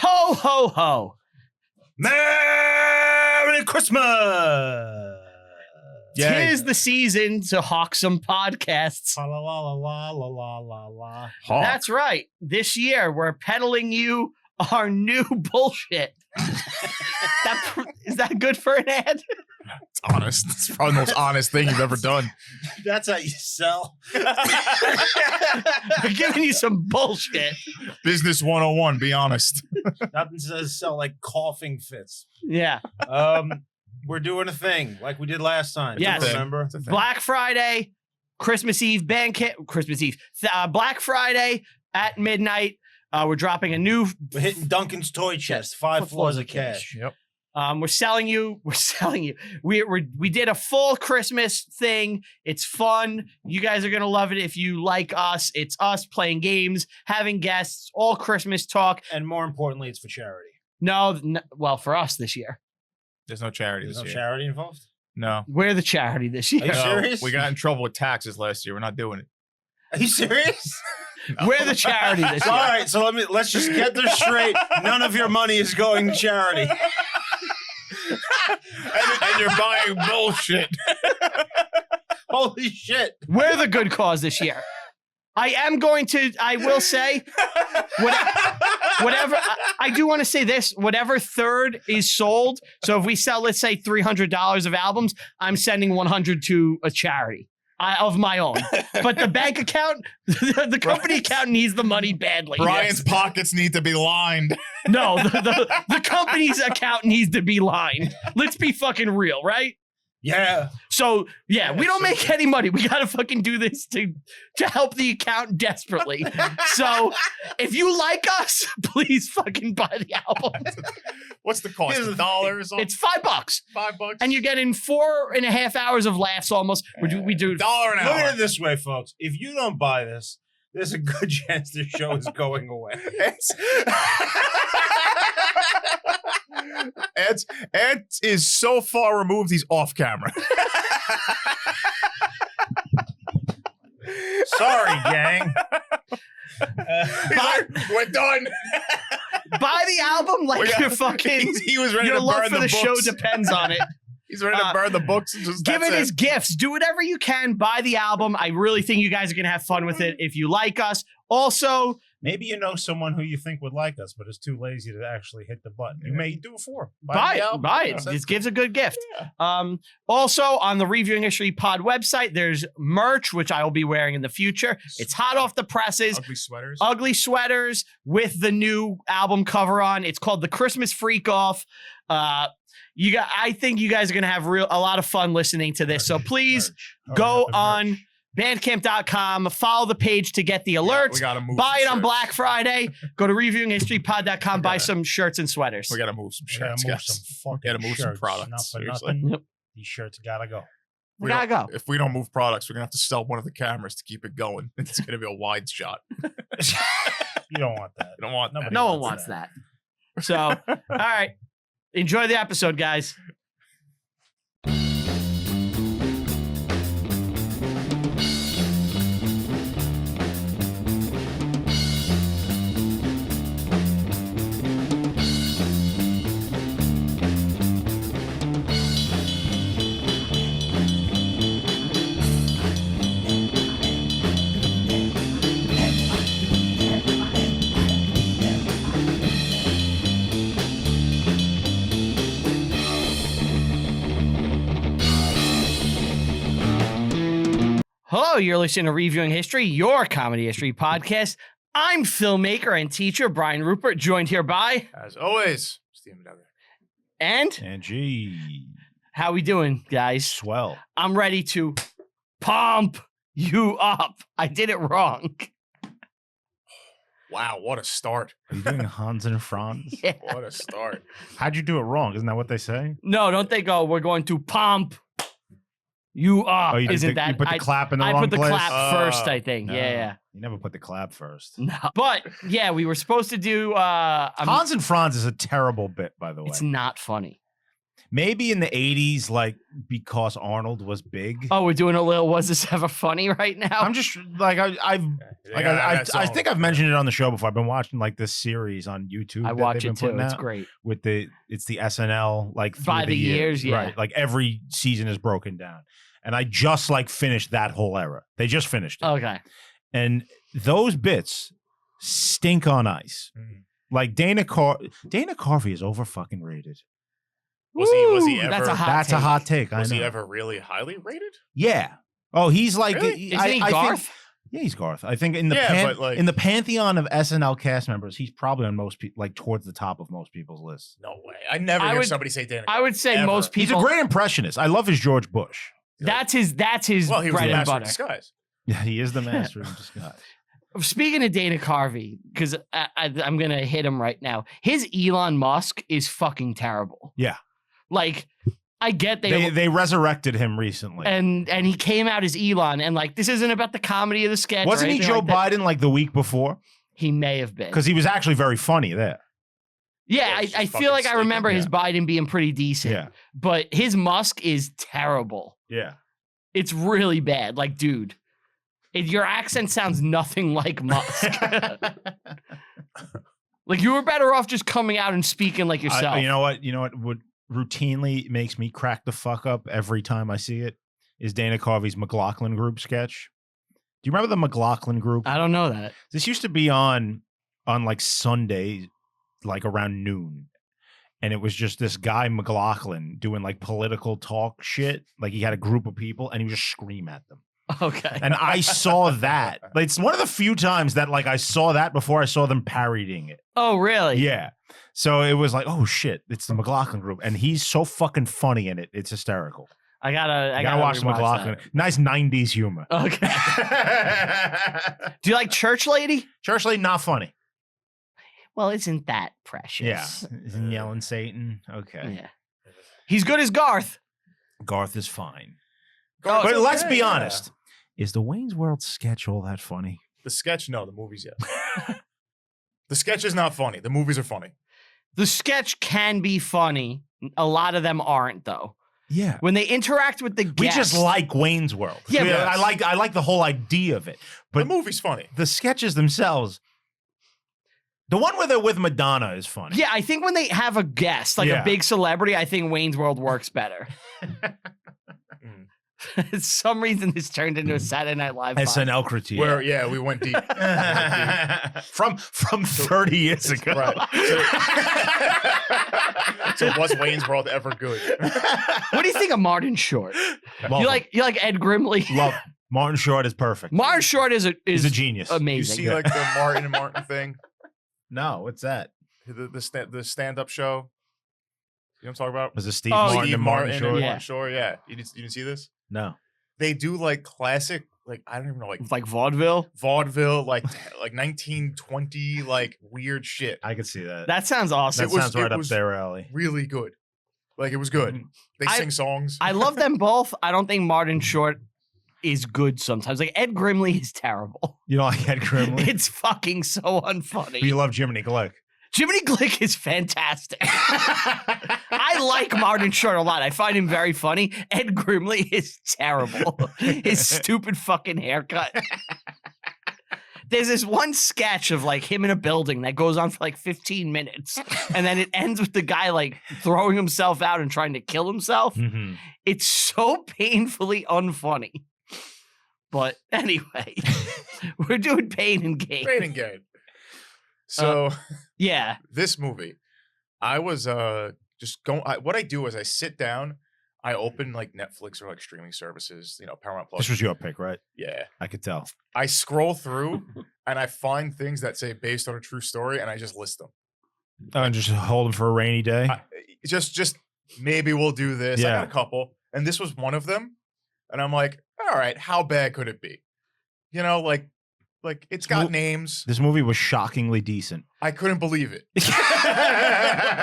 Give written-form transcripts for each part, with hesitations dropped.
Ho, ho, ho. Merry Christmas! Tis the season to hawk some podcasts. La la la la la la la la. That's right. This year, we're peddling you our new bullshit. Is that good for an ad? It's honest. It's probably the most honest thing you've ever done. That's how you sell. We're giving you some bullshit. Business 101, be honest. Nothing says sell like coughing fits. Yeah. We're doing a thing like we did last time. Yes. Remember? Black Friday, Christmas Eve, Black Friday at midnight. We're dropping a new. We're hitting Duncan's toy chest. 5 floors of cash. Yep. We're selling you. We did a full Christmas thing. It's fun. You guys are going to love it if you like us. It's us playing games, having guests, all Christmas talk. And more importantly, it's for charity. Well, for us this year. There's no charity There's this no year. charity involved? No. We're the charity this year. Are you serious? We got in trouble with taxes last year. We're not doing it. Are you serious? No. We're the charity this year. All right, so let's just get this straight. None of your money is going to charity. and you're buying bullshit. Holy shit. We're the good cause this year. I will say, whatever, I do want to say this, whatever third is sold. So if we sell, let's say $300 of albums, I'm sending 100 to a charity of my own. But the bank account, the company account needs the money badly. Brian's pockets need to be lined. No, the company's account needs to be lined. Let's be fucking real, right? Yeah. So, yeah, we don't make any money. We got to fucking do this to help the account desperately. So, if you like us, please fucking buy the album. What's the cost? $1 or something? It's $5. $5? And you're getting 4.5 hours of laughs almost. We do $1 an Look hour. at it this way, folks. If you don't buy this, there's a good chance this show is going away. Ed is so far removed, he's off camera. Sorry, gang. We're done. buy the album like you're fucking. He was ready your to love burn for the show books. depends on it. He's ready to burn the books. And just Give it as gifts. Do whatever you can. Buy the album. I really think you guys are going to have fun with it if you like us. Also, maybe you know someone who you think would like us, but is too lazy to actually hit the button. You may do it for. Buy it. This gives a good gift. Yeah. Also, on the Reviewing History Pod website, there's merch, which I will be wearing in the future. It's hot off the presses. Ugly sweaters with the new album cover on. It's called The Christmas Freak Off. I think you guys are gonna have a lot of fun listening to this. So please go on bandcamp.com, follow the page to get the alerts. Buy it on Black Friday. Go to reviewinghistorypod.com, buy some shirts and sweaters. We gotta move some shirts. We gotta move some products. Yep. These shirts gotta go. We gotta go. If we don't move products, we're gonna have to sell one of the cameras to keep it going. It's gonna be a wide shot. You don't want that. You don't want that. No one wants that. So, all right. Enjoy the episode, guys. Hello, you're listening to Reviewing History, your comedy history podcast. I'm filmmaker and teacher Brian Rupert, joined here by, as always, Steven Duggar. And G. How we doing, guys? Swell. I'm ready to pump you up. I did it wrong. Wow, what a start. Are you doing Hans and Franz? Yeah. What a start. How'd you do it wrong? Isn't that what they say? No, don't they go, we're going to pump you up. You Isn't that? You put the clap in the I wrong put the place? clap first, I think. No, Yeah. You never put the clap first. No. But, yeah, we were supposed to do... Hans and Franz is a terrible bit, by the way. It's not funny. Maybe in the 80s, like because Arnold was big. Oh, we're doing a little "Was This Ever Funny" right now. I'm just like I think I've mentioned it on the show before. I've been watching like this series on YouTube. I watch it too. It's great. With it's the SNL like through by the years, yeah. Right. Like every season is broken down, and I just like finished that whole era. They just finished it. Okay. And those bits stink on ice. Like Dana Carvey is over fucking rated. Was he ever? That's a hot take. Was I know. he ever really highly rated? Yeah. Oh, he's like. Really? Isn't he Garth? Think, yeah, he's Garth. I think in the but like, in the pantheon of SNL cast members, he's probably on most people, like towards the top of most people's lists. No way. I never hear somebody say Dana. I would say ever. most people. He's a great impressionist. I love his George Bush. That's his. Well, he was bread the and master of butter. disguise. Yeah, he is the master of disguise. Speaking of Dana Carvey, because I'm gonna hit him right now. His Elon Musk is fucking terrible. Yeah. Like, I get they resurrected him recently, and he came out as Elon, and like this isn't about the comedy of the sketch. Wasn't he Joe Biden like the week before? He may have been, because he was actually very funny there. Yeah, I feel like I remember his Biden being pretty decent. Yeah, but his Musk is terrible. Yeah, it's really bad. Like, dude, your accent sounds nothing like Musk. Like, you were better off just coming out and speaking like yourself. You know what? What routinely makes me crack the fuck up every time I see it is Dana Carvey's McLaughlin Group sketch. Do you remember the McLaughlin Group? I don't know that. This used to be on like Sunday, like around noon. And it was just this guy, McLaughlin, doing like political talk shit. Like he had a group of people and he would just scream at them. Okay. And I saw that. Like, it's one of the few times that like I saw that before I saw them parodying it. Oh, really? Yeah. So it was like, oh shit, it's the McLaughlin Group, and he's so fucking funny in it. It's hysterical. I gotta watch the McLaughlin. That. Nice 90s humor. Okay. Do you like Church Lady? Church Lady, not funny. Well, isn't that precious? Yeah. Isn't yelling Satan? Okay. Yeah. He's good as Garth. Garth is fine. But let's be honest. Is the Wayne's World sketch all that funny? The sketch, no. The movies, yes. The sketch is not funny. The movies are funny. The sketch can be funny. A lot of them aren't, though. Yeah. When they interact with the guests. We just like Wayne's World. Yeah, I like the whole idea of it. But the movie's funny. The sketches themselves. The one where they're with Madonna is funny. Yeah, I think when they have a guest, like a big celebrity, I think Wayne's World works better. For some reason, this turned into a Saturday Night Live SNL critique. Where we went deep. From 30 years ago. Right. So was Wayne's World ever good? What do you think of Martin Short? You like Ed Grimley? Love Martin Short is perfect. Martin Short is a genius. Amazing. You see like the Martin and Martin thing? No, what's that? The stand-up show. You know what I'm talking about? Was it Steve Martin and Martin Short? Martin Short, yeah. You didn't see this? No. They do like classic, like I don't even know, like vaudeville, like 1920, like weird shit. I could see that. That sounds awesome. That sounds right up their alley. Really good. Like it was good. They sing songs. I love them both. I don't think Martin Short is good sometimes. Like Ed Grimley is terrible. You don't like Ed Grimley? It's fucking so unfunny. But you love Jiminy Glick. Jiminy Glick is fantastic. I like Martin Short a lot. I find him very funny. Ed Grimley is terrible. His stupid fucking haircut. There's this one sketch of like him in a building that goes on for like 15 minutes. And then it ends with the guy like throwing himself out and trying to kill himself. Mm-hmm. It's so painfully unfunny. But anyway, we're doing pain and gain. Pain and gain. So, yeah, this movie, I was just going. What I do is I sit down, I open like Netflix or like streaming services, Paramount Plus. This was your pick, right? Yeah, I could tell. I scroll through and I find things that say based on a true story, and I just list them. And just hold them for a rainy day. Just maybe we'll do this. Yeah. I got a couple, and this was one of them, and I'm like, all right, how bad could it be? Like it's got names. This movie was shockingly decent. I couldn't believe it.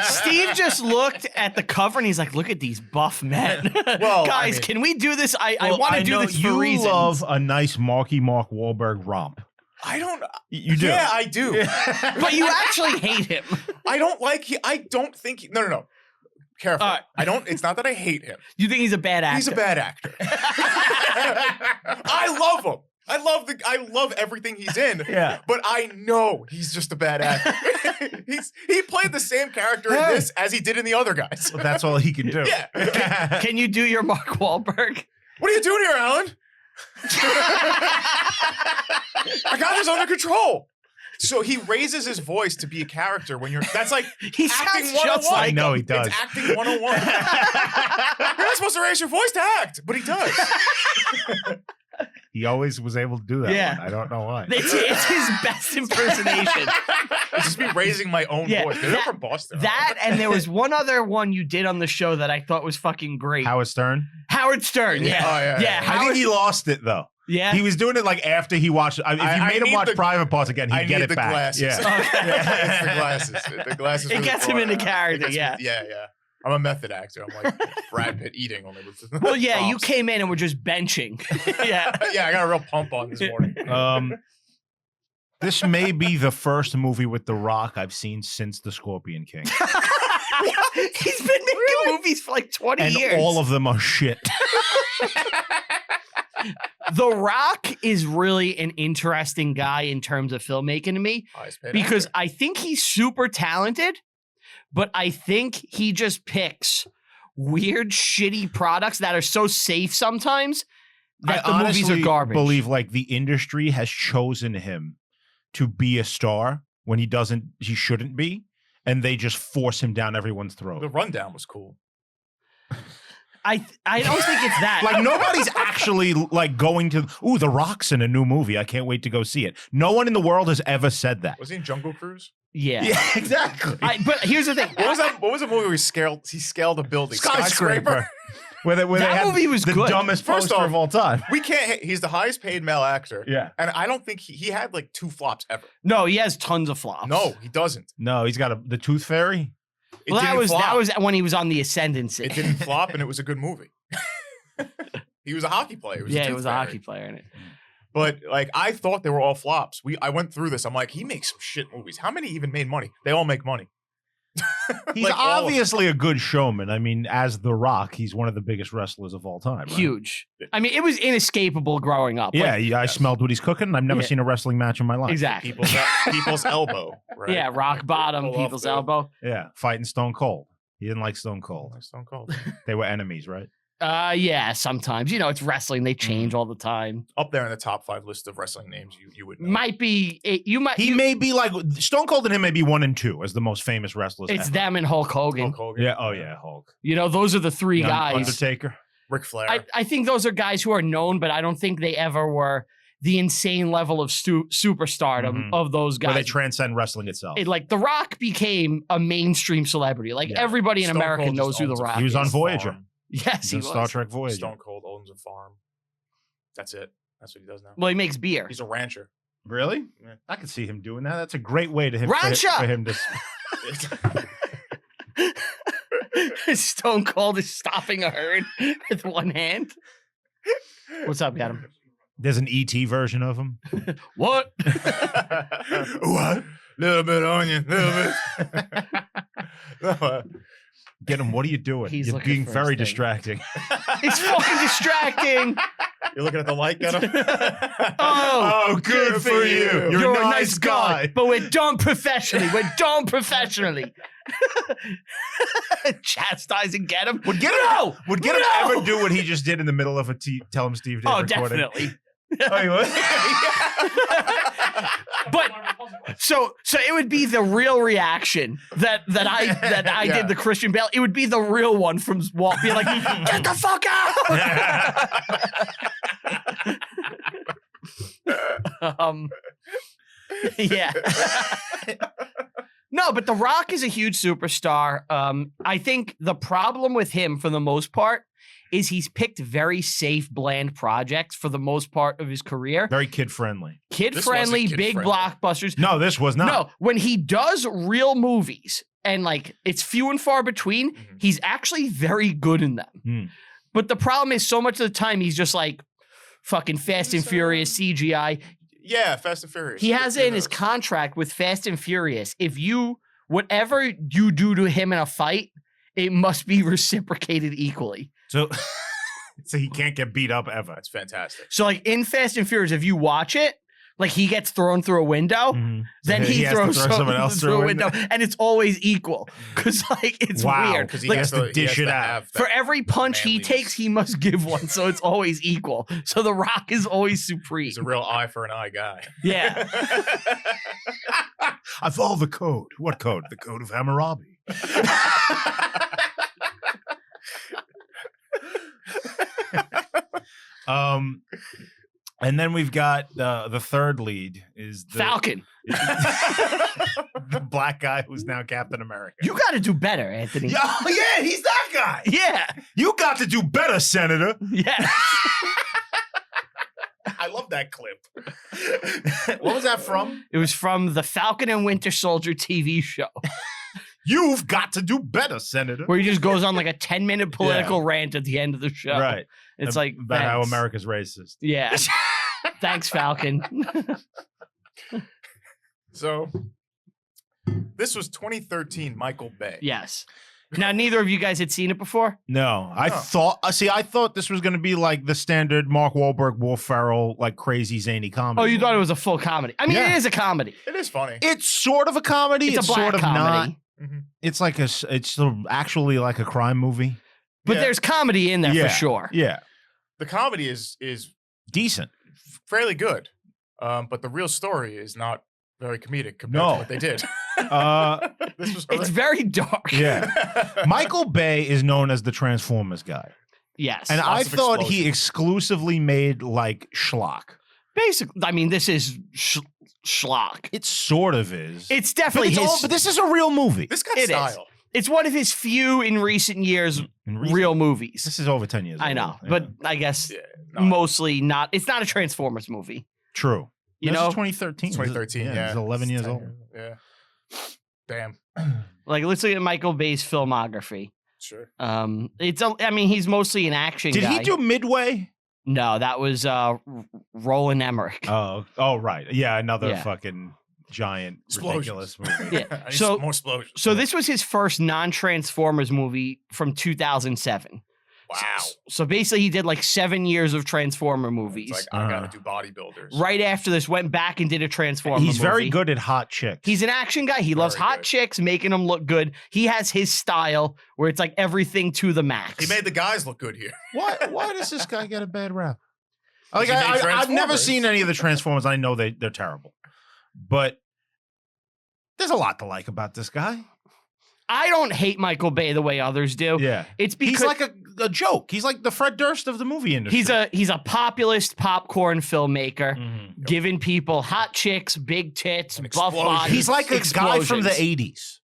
Steve just looked at the cover and he's like, "Look at these buff men, Well, guys. Can we do this? I want to do this for reasons." You love a nice Mark Wahlberg romp. I don't. You do. Yeah, I do. But you actually hate him. I don't like. I don't think. No. Careful. All right. I don't. It's not that I hate him. You think he's a bad actor? He's a bad actor. I love him. I love everything he's in. Yeah. But I know he's just a bad actor. He played the same character in this as he did in the other guys. Well, that's all he can do. Yeah. Can you do your Mark Wahlberg? What are you doing here, Alan? I got this under control. So he raises his voice to be a character when you're. That's like He acting sounds just 101. like I know he does. It's acting 101. You're not supposed to raise your voice to act, but he does. He always was able to do that. Yeah. One. I don't know why. It's his best impersonation. It's just me raising my own Yeah, voice. They're from Boston. That and there was one other one you did on the show that I thought was fucking great. Howard Stern. Howard Stern. Yeah. Oh, yeah. Yeah. I Howard, think he lost it though. yeah. He was doing it like after he watched. If you I made him need watch the- Private Parts again, he'd I get need it the back. glasses. Yeah. It's the glasses. The glasses. It really gets him brought into it. character, It gets yeah. me- yeah. I'm a method actor. I'm like Brad Pitt eating only with. Well, yeah, you props. came in and were just benching. Yeah. Yeah, I got a real pump on this morning. This may be the first movie with The Rock I've seen since The Scorpion King, He's been making movies for like 20 and years. all of them are shit. The Rock is really an interesting guy in terms of filmmaking to me Highest paid because actor. I think he's super talented, but I think he just picks weird, shitty products that are so safe sometimes that the movies are honestly garbage. believe like the industry has chosen him to be a star when he shouldn't be, and they just force him down everyone's throat. The rundown was cool. I don't think it's that. Like nobody's actually like going to, ooh, The Rock's in a new movie. I can't wait to go see it. No one in the world has ever said that. Was he in Jungle Cruise? yeah. Yeah, exactly. But here's the thing. What was that? What was the movie where he scaled a building? Skyscraper. Where they That had movie was the good. dumbest First poster off, of all time. We can't. He's the highest paid male actor. Yeah. And I don't think he had like 2 flops ever. No, he has tons of flops. No, he doesn't. No, he's got the Tooth Fairy. It Well, that didn't flop. was when he was on the ascendancy. It didn't flop, and it was a good movie. He was a hockey player. Yeah, he tooth was a fairy. hockey player in it. But like, I thought they were all flops. I went through this. I'm like, he makes some shit movies. How many even made money? They all make money. He's Like, all of obviously a good showman. I mean, as The Rock, he's one of the biggest wrestlers of all time. Right? Huge. I mean, it was inescapable growing up. Yeah, Like, I smelled what he's cooking. I've never Yeah. seen a wrestling match in my life. exactly. people's elbow. Right? Yeah, rock bottom, Pull off people's the- elbow. Yeah, fighting Stone Cold. He didn't like Stone Cold. Stone Cold. They were enemies, right? Yeah, sometimes. You know, it's wrestling. They change all the time. Up there in the top 5 list of wrestling names, you would know. Might be, you might, He may be like Stone Cold and him may be 1 and 2 as the most famous wrestlers. it's ever. them and Hulk Hogan. Hulk Hogan. Yeah. Oh yeah, Hulk. You know, those are the 3 guys. Undertaker. Ric Flair. I think those are guys who are known, but I don't think they ever were the insane level of superstardom of those Where they guys. transcend wrestling itself. Like The Rock became a mainstream celebrity. Like Yeah. everybody in Stone America Cold knows just who The owns a Rock He was on is. Voyager. farm. Yes, he in was. Star Trek Voyager. Stone Cold owns a farm. That's it. That's what he does now. Well, he makes beer. He's a rancher. Really? Yeah. I could see him doing that. That's a great way to him Rancher! for him to. Stone Cold is stopping a herd with one hand. What's up, Adam? There's an ET version of him. What? What? Little bit of onion, little bit. Get him. What are you doing? He's You're looking being for his very thing. distracting. It's fucking distracting. You're looking at the light, get him? Oh, good for you. You're a nice guy, but we're done professionally. We're done professionally. Chastising, get him. Would get him? No! Would get him No! ever do what he just did in the middle of a Tell Him Steve Dave Oh, recording? definitely. Oh, he would? But so it would be the real reaction that I Yeah. did the Christian Bale. It would be the real one from Walt being like, "Get the fuck out!" Yeah. No, but The Rock is a huge superstar. I think the problem with him, for the most part, is he's picked very safe, bland projects for the most part of his career. Very kid-friendly. Kid-friendly, wasn't big kid-friendly. blockbusters. No, this was not. No, when he does real movies, and like it's few and far between, he's actually very good in them. Mm. But the problem is so much of the time he's just like fucking Fast and Furious CGI. Yeah, Fast and Furious. He has it in his contract with Fast and Furious. If whatever you do to him in a fight, it must be reciprocated equally. So, so he can't get beat up ever. That's fantastic. So like in Fast and Furious, if you watch it, like he gets thrown through a window, Mhm. then So he has to throws throw someone else through a window, and it's always equal because like it's Wow, weird. Because he Like, has to dish it out. have for that every punch he manliness. takes, he must give one, so it's always equal. So The Rock is always supreme. He's a real eye for an eye guy. Yeah. I follow the code. What code? The code of Hammurabi. And then we've got the third lead is the Falcon. the black guy who's now Captain America. You got to do better, Anthony. Yeah, he's that guy. Yeah. You got to do better, Senator. Yeah. I love that clip. What was that from? It was from the Falcon and Winter Soldier TV show, You've got to do better, Senator. where he just goes on like a 10-minute political rant at the end of the show. Right. It's like about how thanks. America's racist. Yeah. Thanks, Falcon. So, this was 2013 Michael Bay. Yes. Now, neither of you guys had seen it before? No, I No. thought this was going to be like the standard Mark Wahlberg, Will Ferrell, like crazy zany comedy. Oh, you thought it was a full comedy. I mean, Yeah. it is a comedy. It is funny. It's sort of a comedy. It's a black sort of comedy. not. Mhm. It's like it's sort of actually like a crime movie. But Yeah. there's comedy in there Yeah. for sure. Yeah, The comedy is decent. fairly good, but the real story is not very comedic compared No. to what they did. This was It's very dark. Yeah. Michael Bay is known as the Transformers guy, Yes. and I Lots of thought he explosions. exclusively made like schlock. basically, I mean, this is schlock. It sort of is. It's but, definitely his. but this is a real movie. This got It is. style. It's one of his few in recent years In recent- real movies. This is over 10 years. I old. know, Yeah. but I guess Yeah, no, mostly not. It's not a Transformers movie. True. You This know? is 2013. it's 2013. Yeah, He's 11 It's years 10 old. Yeah. Damn. Like, let's look at Michael Bay's filmography. Sure. I mean, he's mostly an action Did guy. he do Midway? No, that was Roland Emmerich. Oh, right. Yeah, another Yeah. fucking giant, Explosions. ridiculous movie. Yeah. I need So- some more explosions. So this was his first non-Transformers movie from 2007. wow. So basically, he did like 7 years of Transformer It's movies. like I gotta do bodybuilders. Right after this, went back and did a Transformer He's very movie. good at hot chicks. He's an action guy. He loves Very hot good. chicks, making them look good. He has his style where it's like everything to the max. He made the guys look good here. Why does this guy get a bad rap? Because Like he made I've never Transformers. seen any of the Transformers. I know they're terrible, but there's a lot to like about this guy. I don't hate Michael Bay the way others do. Yeah, It's because he's like a joke. He's like the Fred Durst of the movie industry. he's a populist popcorn filmmaker, Mhm. giving people hot chicks, big tits, And buff explosions. bodies. He's like a guy from the explosions. 80s.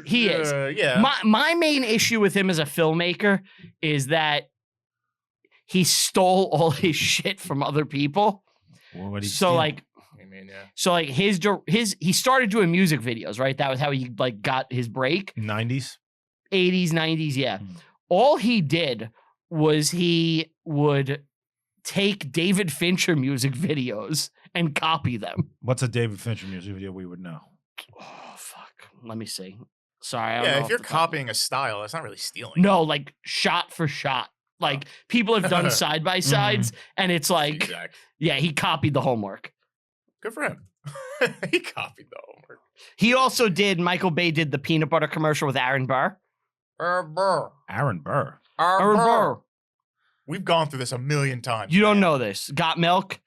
He is. Yeah. My main issue with him as a filmmaker is that he stole all his shit from other people. What'd he So steal? like I mean, yeah. so like his he started doing music videos, right? That was how he like got his break. 90s. 80s, 90s, yeah. Hmm. All he did was he would take David Fincher music videos and copy them. What's a David Fincher music video we would know? Oh fuck. Let me see. Sorry. I don't Yeah, know if off you're the top of my- copying a style, that's not really stealing. No, like shot for shot. Like people have done side by sides, and it's like, Exact. yeah, he copied the homework. Good for him. He copied the homework. He also did. Michael Bay did the peanut butter commercial with Aaron Burr. Burr. Aaron Burr. Aaron Burr. We've gone through this a million times. You don't man. know this. Got milk?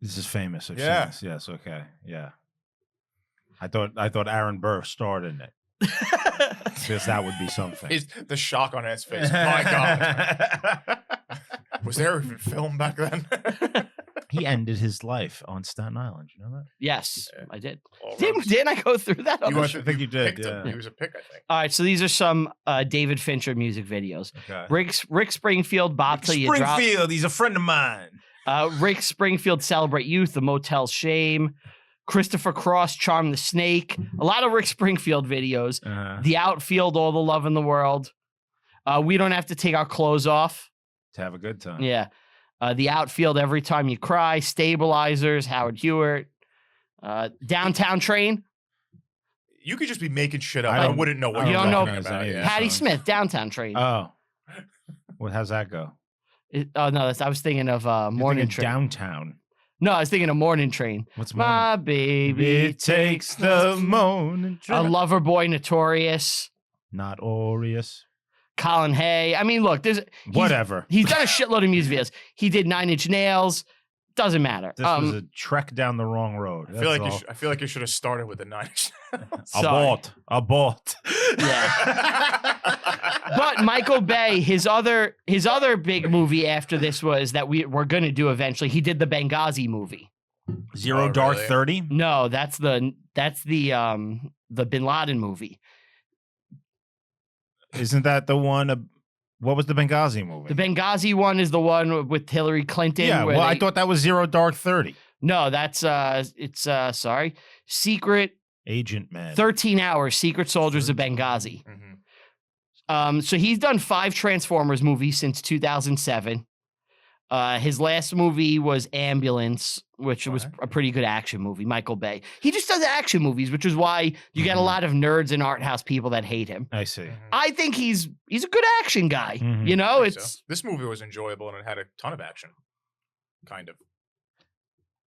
This is famous. I've Yeah. seen this. Yes. Okay. Yeah. I thought Aaron Burr starred in it because that would be something. The shock on his face. My God. Was there even film back then? He ended his life on Staten Island. You know that? Yes, Yeah. I did. All Didn't, roads- didn't I go through that? on You the went show? I think you did, picked him. yeah. He was a pick, I think. All right, so these are some David Fincher music videos. Okay. Rick Springfield, Bob Till You Drop. Springfield. He's a friend of mine. Rick Springfield, Celebrate Youth, The Motel Shame. Christopher Cross, Charm the Snake. A lot of Rick Springfield videos. The Outfield, All the Love in the World. We Don't Have to Take Our Clothes Off. To have a good time. Yeah. The Outfield, Every Time You Cry. Stabilizers, Howard Hewart. Downtown Train. you could just be making shit up. I I don't- wouldn't know what You you're don't know talking about. any of Yeah. this. Patty so- Smith, Downtown Train. Oh, well, how's that go? Oh no, I was thinking of You're Morning thinking Train. downtown. No, I was thinking of Morning Train. What's morning? My baby It takes the morning a train. lover boy, Notorious, Not Aureus. Colin Hay. I mean, look, Whatever. he's done a shitload of music videos. He did 9 Inch Nails. Doesn't matter. This was a trek down the wrong road. I feel like you should have started with the 9. sorry. Abort. Yeah. But Michael Bay, his other big movie after this was that we're gonna do eventually. He did the Benghazi movie. Zero Oh, Dark really? 30. No, that's the Bin Laden movie. Isn't that the one? What was the Benghazi movie? The Benghazi one is the one with Hillary Clinton. Yeah, where well, I they- thought that was Zero Dark 30. No, that's sorry. Secret Agent Man. 13 Hours, Secret Soldiers of Benghazi. So he's done 5 Transformers movies since 2007. His last movie was Ambulance, which was a pretty good action movie. Michael Bay. He just does action movies, which is why you get a lot of nerds and art house people that hate him. I see. I think he's a good action guy. Mhm. You know, I think it's this movie was enjoyable and it had a ton of action, kind of.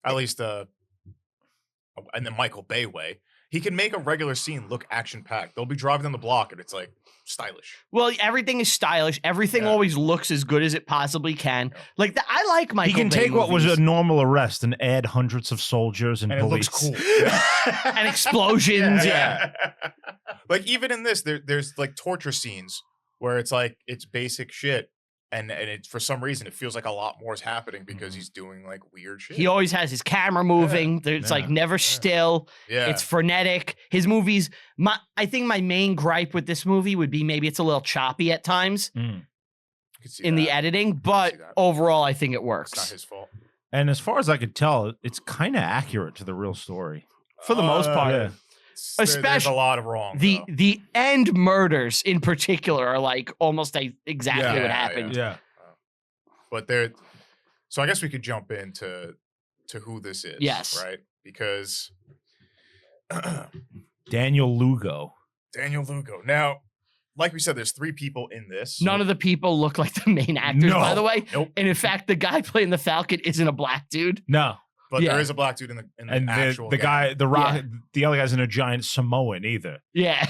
At least, in the Michael Bay way, he can make a regular scene look action packed. They'll be driving down the block and it's like stylish. well, everything is stylish. Everything Yeah. always looks as good as it possibly can. Yeah. Like I like Michael. He can Bay take what was movies. a normal arrest and add hundreds of soldiers and And it looks police. cool. Yeah. and explosions. Yeah. Like even in this, there's like torture scenes where it's like it's basic shit, and it for some reason it feels like a lot more is happening because he's doing like weird shit. He always has his camera moving. It's like Yeah. never still. yeah, It's frenetic. His movies. I think my main gripe with this movie would be maybe it's a little choppy at times Mm. I could see in the that. editing, but see that. overall, I think it It's not works his fault And as far as I could tell, it's kind of accurate to the real story. for the most part. Yeah. There's a Especially lot of wrong. The though. the end murders in particular are like almost exactly Yeah, what yeah, happened. Yeah. But there, so I guess we could jump into who this is. Yes. Right. Because Daniel Lugo. Daniel Lugo. Now, like we said, there's 3 people in this. None of the people look like the main actors, by No. the way. Nope. And in fact, the guy playing the Falcon isn't a black dude. No. But Yeah. there is a black dude in the And actual the gang. guy, the rock, the other guy's in a giant Samoan either. Yeah.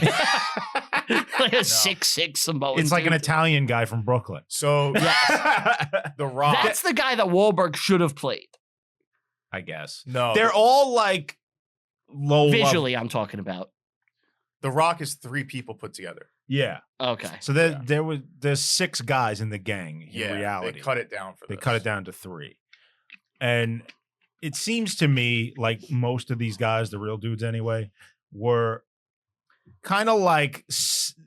Like a 6'6" Samoan. It's like an dude. Italian guy from Brooklyn. So the Rock. That's the guy that Wahlberg should have played. I guess. no. They're all like low level. Visually, I'm talking about. The Rock is 3 people put together. Yeah. Okay. So there's 6 guys in the gang in Yeah. reality. They cut it down for They this. cut it down to 3. And it seems to me like most of these guys, the real dudes anyway, were kind of like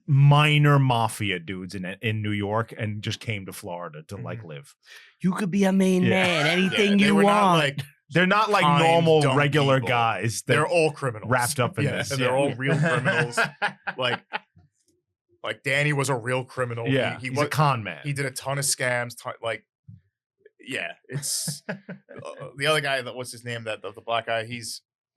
minor mafia dudes in New York and just came to Florida to like live. You could be a main Yeah. man, Yeah, anything they you were want. not like They're not like Kind, normal dumb regular people. guys. they're all criminals wrapped up in yeah, this. They're Yeah. all real criminals. like Danny was a real criminal. Yeah, he he's was a con man. He did a ton of scams. Yeah, it's the other guy that what's his name that the black guy.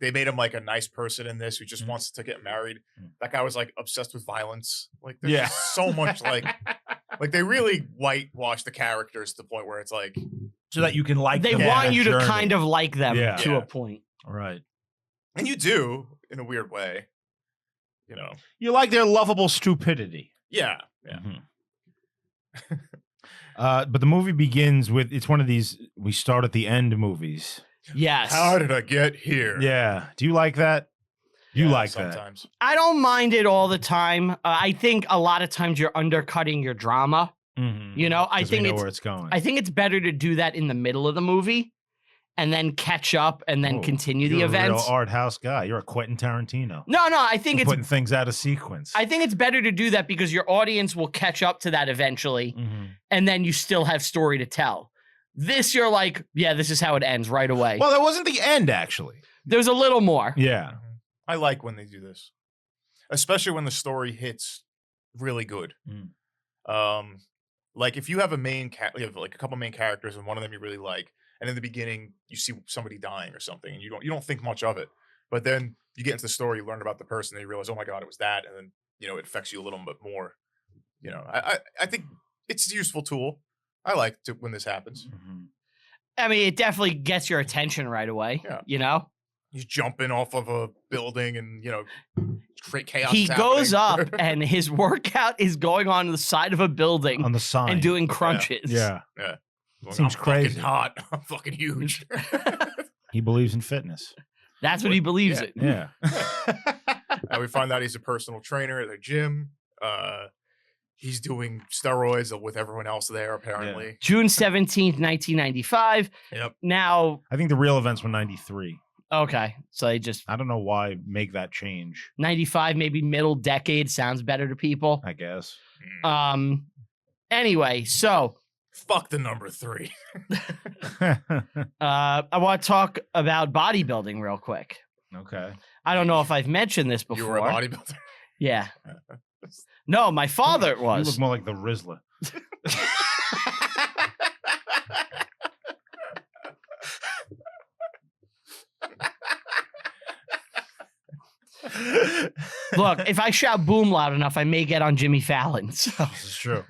They made him like a nice person in this who just wants to get married. That guy was like obsessed with violence. Like there's Yeah. just so much like they really whitewash the characters to the point where it's like so that you can like They them on want their you to journey. kind of like them Yeah. to Yeah. a point. Right. and you do in a weird way, you know. You like their lovable stupidity. Yeah, yeah. Mhm. But the movie begins with it's one of these we start at the end movies. Yes. How did I get here? Yeah. Do you like that? You Yeah, like that? sometimes. I don't mind it all the time. I think a lot of times you're undercutting your drama. Mhm. You know, I 'Cause we think know it's where it's going. I think it's better to do that in the middle of the movie and then catch up and then Oh, continue the you're events. A real art house guy. You're a Quentin Tarantino. No, I think You're it's putting things out of sequence. I think it's better to do that because your audience will catch up to that eventually Mhm. and then you still have story to tell. This you're like, yeah, this is how it ends right away. Well, that wasn't the end, actually. There's a little more. Yeah. I like when they do this, especially when the story hits really good. Like if you have you have like a couple main characters and one of them you really like, and in the beginning you see somebody dying or something, and you don't think much of it, But then you get into the story, you learn about the person, and you realize, oh my God, it was that. And then, it affects you a little bit more. I think it's a useful tool. I like to when this happens. Mm-hmm. I mean, it definitely gets your attention right away. Yeah. He's jumping off of a building and, create chaos. He goes up and his workout is going on the side of a building On the sign. and doing crunches. Yeah. Well, Seems I'm crazy. fucking hot. I'm fucking huge. He believes in fitness. That's what he believes in. Yeah. And we find out he's a personal trainer at the gym. He's doing steroids with everyone else there, apparently. June 17th, 1995. Yep. Now, I think the real events were 93. okay. So they just, I don't know why make that change. 95, maybe middle decade sounds better to people. I guess. Anyway, so. Fuck the number 3. I want to talk about bodybuilding real quick. Okay. I don't know if I've mentioned this before. You were a bodybuilder? Yeah. No, my father You was. look more like the Rizzler. Look, if I shout boom loud enough, I may get on Jimmy Fallon. So This is true.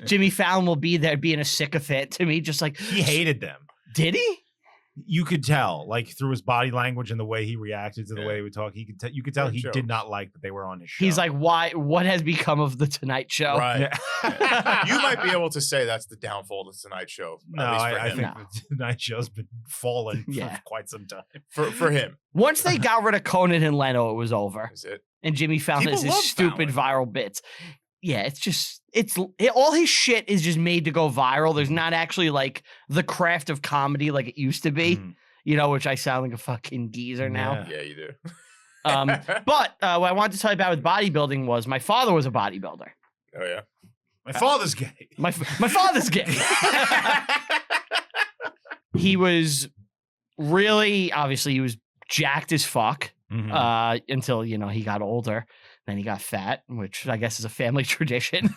Jimmy Fallon will be there being a sycophant to me, just like, He hated them. did he? You could tell, like through his body language and the way he reacted to the way he would talk. You could tell Good he show. did not like that they were on his show. He's like, why? What has become of the Tonight Show? Right. Yeah. You might be able to say that's the downfall of the Tonight Show. No, at least for I him. think the Tonight Show's been falling Yeah. for quite some time. For him. Once they got rid of Conan and Leno, it was over. Is it? And Jimmy Fallon People has his love stupid Fallon. viral bits. Yeah, all his shit is just made to go viral. There's not actually like the craft of comedy like it used to be. Mhm. Which I sound like a fucking geezer now. Yeah, you do. But what I wanted to tell you about with bodybuilding was my father was a bodybuilder. Oh, yeah. My father's gay. My father's gay. He was really, obviously, he was jacked as fuck Mhm. until, he got older. Then he got fat, which I guess is a family tradition.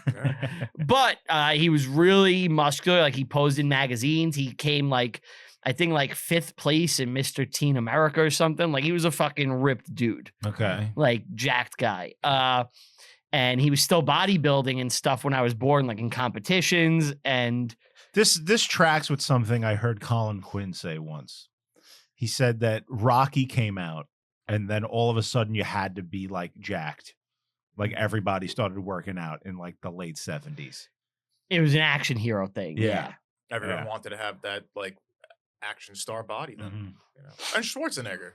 But he was really muscular. Like he posed in magazines. He came I think 5th place in Mr. Teen America or something. Like he was a fucking ripped dude, Okay. like jacked guy. And he was still bodybuilding and stuff when I was born, like in competitions. And This tracks with something I heard Colin Quinn say once. He said that Rocky came out and then all of a sudden you had to be like jacked. Like everybody started working out in like the late 70s. it was an action hero thing. Yeah. Everyone Yeah. wanted to have that, like, action star body then. Mhm. And Schwarzenegger.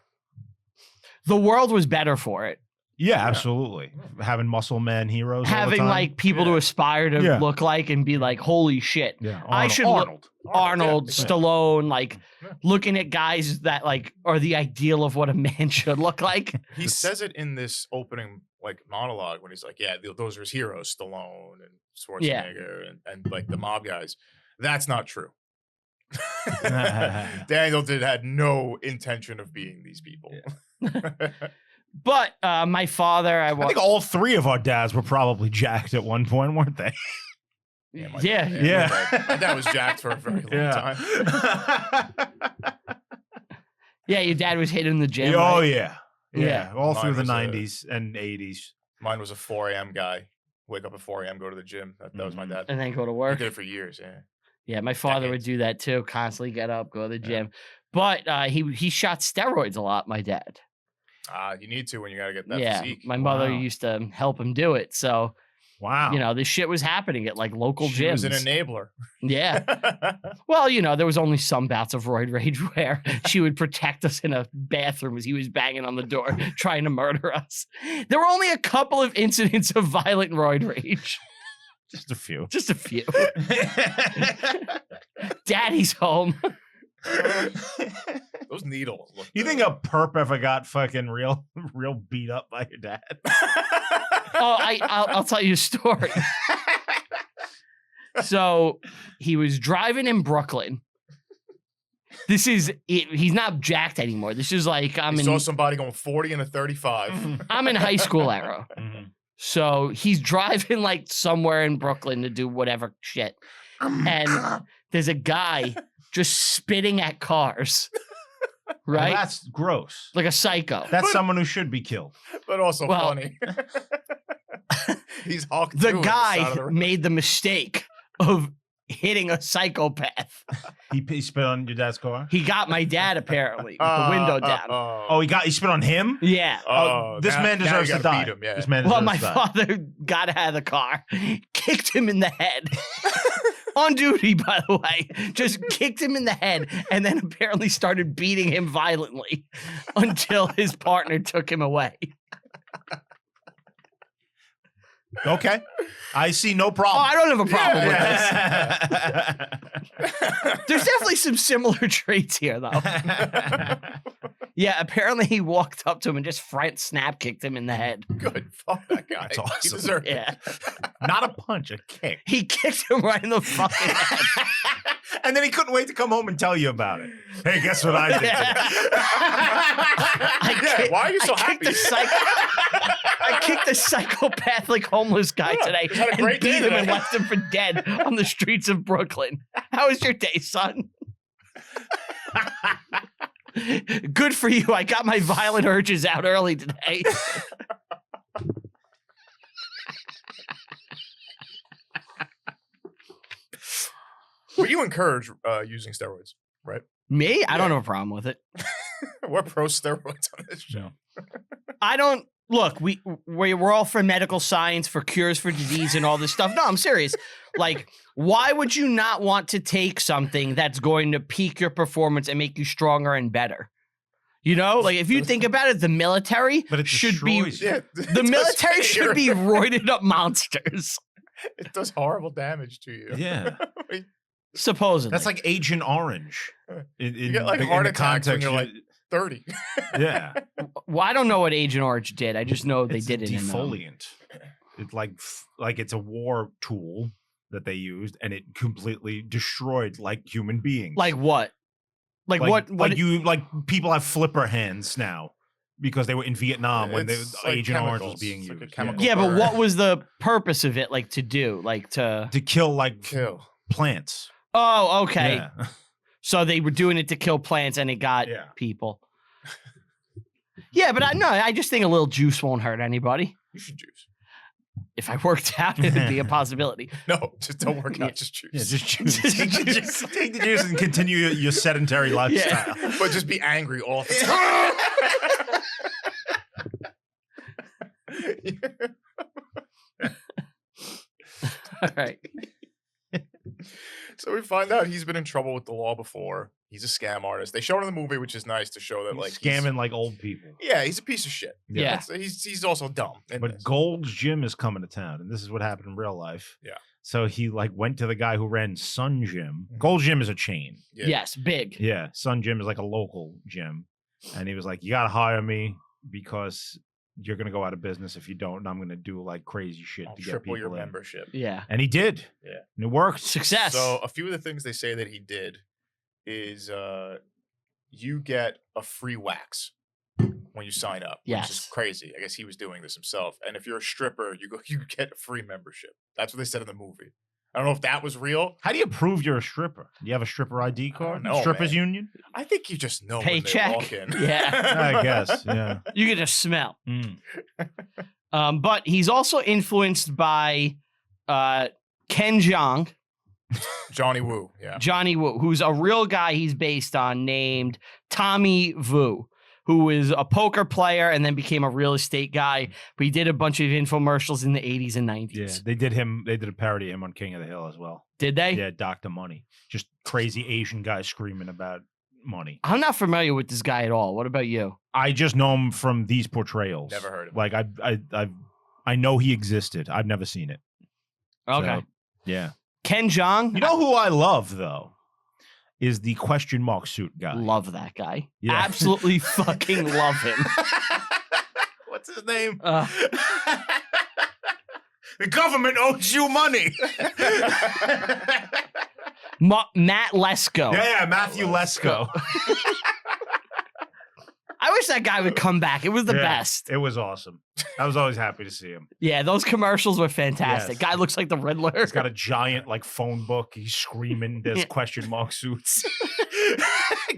The world was better for it. Yeah, absolutely. Having muscle man heroes. all the Having time. like people to Yeah. aspire to Yeah. look like and be like, holy shit. Yeah, I should look- Arnold, yeah. Stallone, like Yeah. looking at guys that like are the ideal of what a man should look like. He says it in this opening like monologue when he's like, "Yeah, those are his heroes, Stallone and Schwarzenegger and like the mob guys." That's not true. Daniel had no intention of being these people. But my father, I think all 3 of our dads were probably jacked at one point, weren't they? Yeah, my yeah. dad- Yeah. my dad was jacked for a very long time. Yeah, your dad was hitting the gym. Oh right? yeah. Yeah. All Mine through the was 90s and 80s. Mine was a 4 a.m. guy. Wake up at 4 a.m., go to the gym. That was my dad. And then go to He work. did it for years. Yeah. Yeah, my father would Decades. do that too. Constantly get up, go to the gym. But he shot steroids a lot. My dad. You need to when you got to get that Yeah, physique. my mother Wow. used to help him do it. So Wow. this shit was happening at like local She gyms. was an enabler. Yeah. Well, there was only some bouts of roid rage where she would protect us in a bathroom as he was banging on the door trying to murder us. There were only a couple of incidents of violent roid rage. Just a few. Just a few. Daddy's home. Those needles. Look You think a perp ever got fucking real beat up by your dad? Oh, I'll tell you a story. So he was driving in Brooklyn. He's not jacked anymore. This is like you saw somebody going 40 and a 35. I'm in high school era. Mhm. So he's driving like somewhere in Brooklyn to do whatever shit. And there's a guy just spitting at cars. right? That's gross. Like a psycho. That's someone who should be killed. But also Well- funny. He's Hulk. The too on guy side of the road. made the mistake of hitting a psychopath. He spit on your dad's car. He got my dad apparently with the window down. Oh, he spit on him. Yeah. This man now deserves you to gotta die. beat him, yeah. This man Well, deserves my to die. father got out of the car, kicked him in the head. On duty, by the way. Just kicked him in the head and then apparently started beating him violently until his partner took him away. Okay, I see no Oh, problem. I don't have a problem with with this. There's definitely some similar traits here, though. Yeah, apparently he walked up to him and just snap kicked him in the head. Good. Fuck that guy. That's He awesome. deserved it. Yeah. Not a punch, a kick. He kicked him right in the fucking head. And then he couldn't wait to come home and tell you about it. Hey, guess what I did? Yeah, why are you so happy? I kicked a psychopathic homeless guy Yeah, today just had a and great day beat him and today. left him for dead on the streets of Brooklyn. How was your day, son? Good for you. I got my violent urges out early today. But you encourage using steroids, right? Me? I don't have a problem with it. We're pro steroids on this show. I don't look. We're all for medical science, for cures for disease, and all this stuff. No, I'm serious. Like, why would you not want to take something that's going to peak your performance and make you stronger and better? You know, like if you think about it, the military But it should be destroys you. Yeah, the military should be roided up monsters. It does horrible damage to you. Yeah. Supposedly, That's like Agent Orange. You get like heart attacks when you're like 30. yeah. well, I don't know what Agent Orange did. I just know they It's did a it in defoliant. It's like it's a war tool that they used, and it completely destroyed like human beings. like what? Like what? Like people have flipper hands now because they were in Vietnam when It's like Agent Orange was chemicals. being It's like a used. chemical Yeah, but burn. what was the purpose of it? Like to do? Like to? To kill like Kill. plants. Oh, okay. Yeah. So they were doing it to kill plants, and it got Yeah. people. Yeah, but I just think a little juice won't hurt anybody. You should juice. If I worked out, it would be a possibility. No, just don't work out. Just juice. Yeah, just choose. Just take, the juice, take the juice and continue your sedentary lifestyle. But just be angry all the time. All right. So we find out he's been in trouble with the law before. He's a scam artist. They show it in the movie, which is nice to show that like Scamming like old people. Yeah, he's a piece of shit. Yeah. He's also dumb. in But this. Gold's Gym is coming to town, and this is what happened in real life. Yeah. So he like went to the guy who ran Sun Gym. Mhm. Gold's Gym is a chain. Yeah. Yes, big. Yeah. Sun Gym is like a local gym. And he was like, you got to hire me because you're going to go out of business if you don't. And I'm going to do like crazy shit I'll to get triple people your in. membership. Yeah. And he did. Yeah. And it worked. Success. So a few of the things they say that he did is you get a free wax when you sign up, which is Yes. crazy. I guess he was doing this himself. And if you're a stripper, you get a free membership. That's what they said in the movie. I don't know if that was real. How do you prove you're a stripper? Do you have a stripper ID card? know, Strippers man. Union? I think you just know when Paycheck. they walk in. Yeah. I guess. Yeah. You can just smell. Mm. But he's also influenced by Ken Jeong, Johnny Woo. Yeah. Johnny Woo, who's a real guy he's based on named Tommy Vu, who is a poker player and then became a real estate guy. But he did a bunch of infomercials in the 80s and 90s. Yeah. They did a parody of him on King of the Hill as well. Did they? Yeah. Dr. Money. Just crazy Asian guy screaming about money. I'm not familiar with this guy at all. What about you? I just know him from these portrayals. Never heard of him. Like I know he existed. I've never seen it. Okay. So, yeah. Ken Jeong? You know who I love though? Is the question mark suit guy. Love that guy. Yeah. Absolutely fucking love him. What's his name? Uh, The government owes you money. Matt Lesko. Yeah, Matthew Lesko. I wish that guy would come back. It was the Yeah, best. It was awesome. I was always happy to see him. Yeah, those commercials were fantastic. Yes. Guy looks like the Riddler. He's got a giant like phone book. He's screaming. There's Yeah. question mark suits.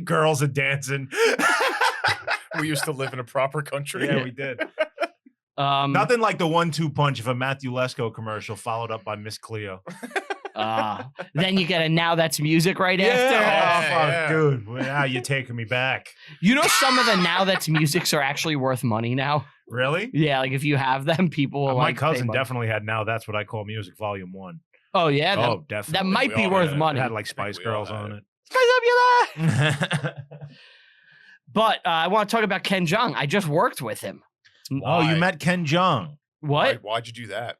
Girls are dancing. We used to live in a proper country. Yeah, we did. Nothing like the 1-2 punch of a Matthew Lesko commercial followed up by Miss Cleo. Then you get a Now That's Music right after. Yeah, dude. Well, now you're taking me back. You know, some of the Now That's Musics are actually worth money now. Really? Yeah, like if you have them, people will My like. cousin pay money. definitely had Now That's What I Call Music Volume 1. Oh yeah. Oh, definitely. That might We be all worth had it. money. It had like Spice we all Girls had on it. it. Spice up your life. But I want to talk about Ken Jeong. I just worked with him. Oh, you Why? met Ken Jeong. What? Why'd you do that?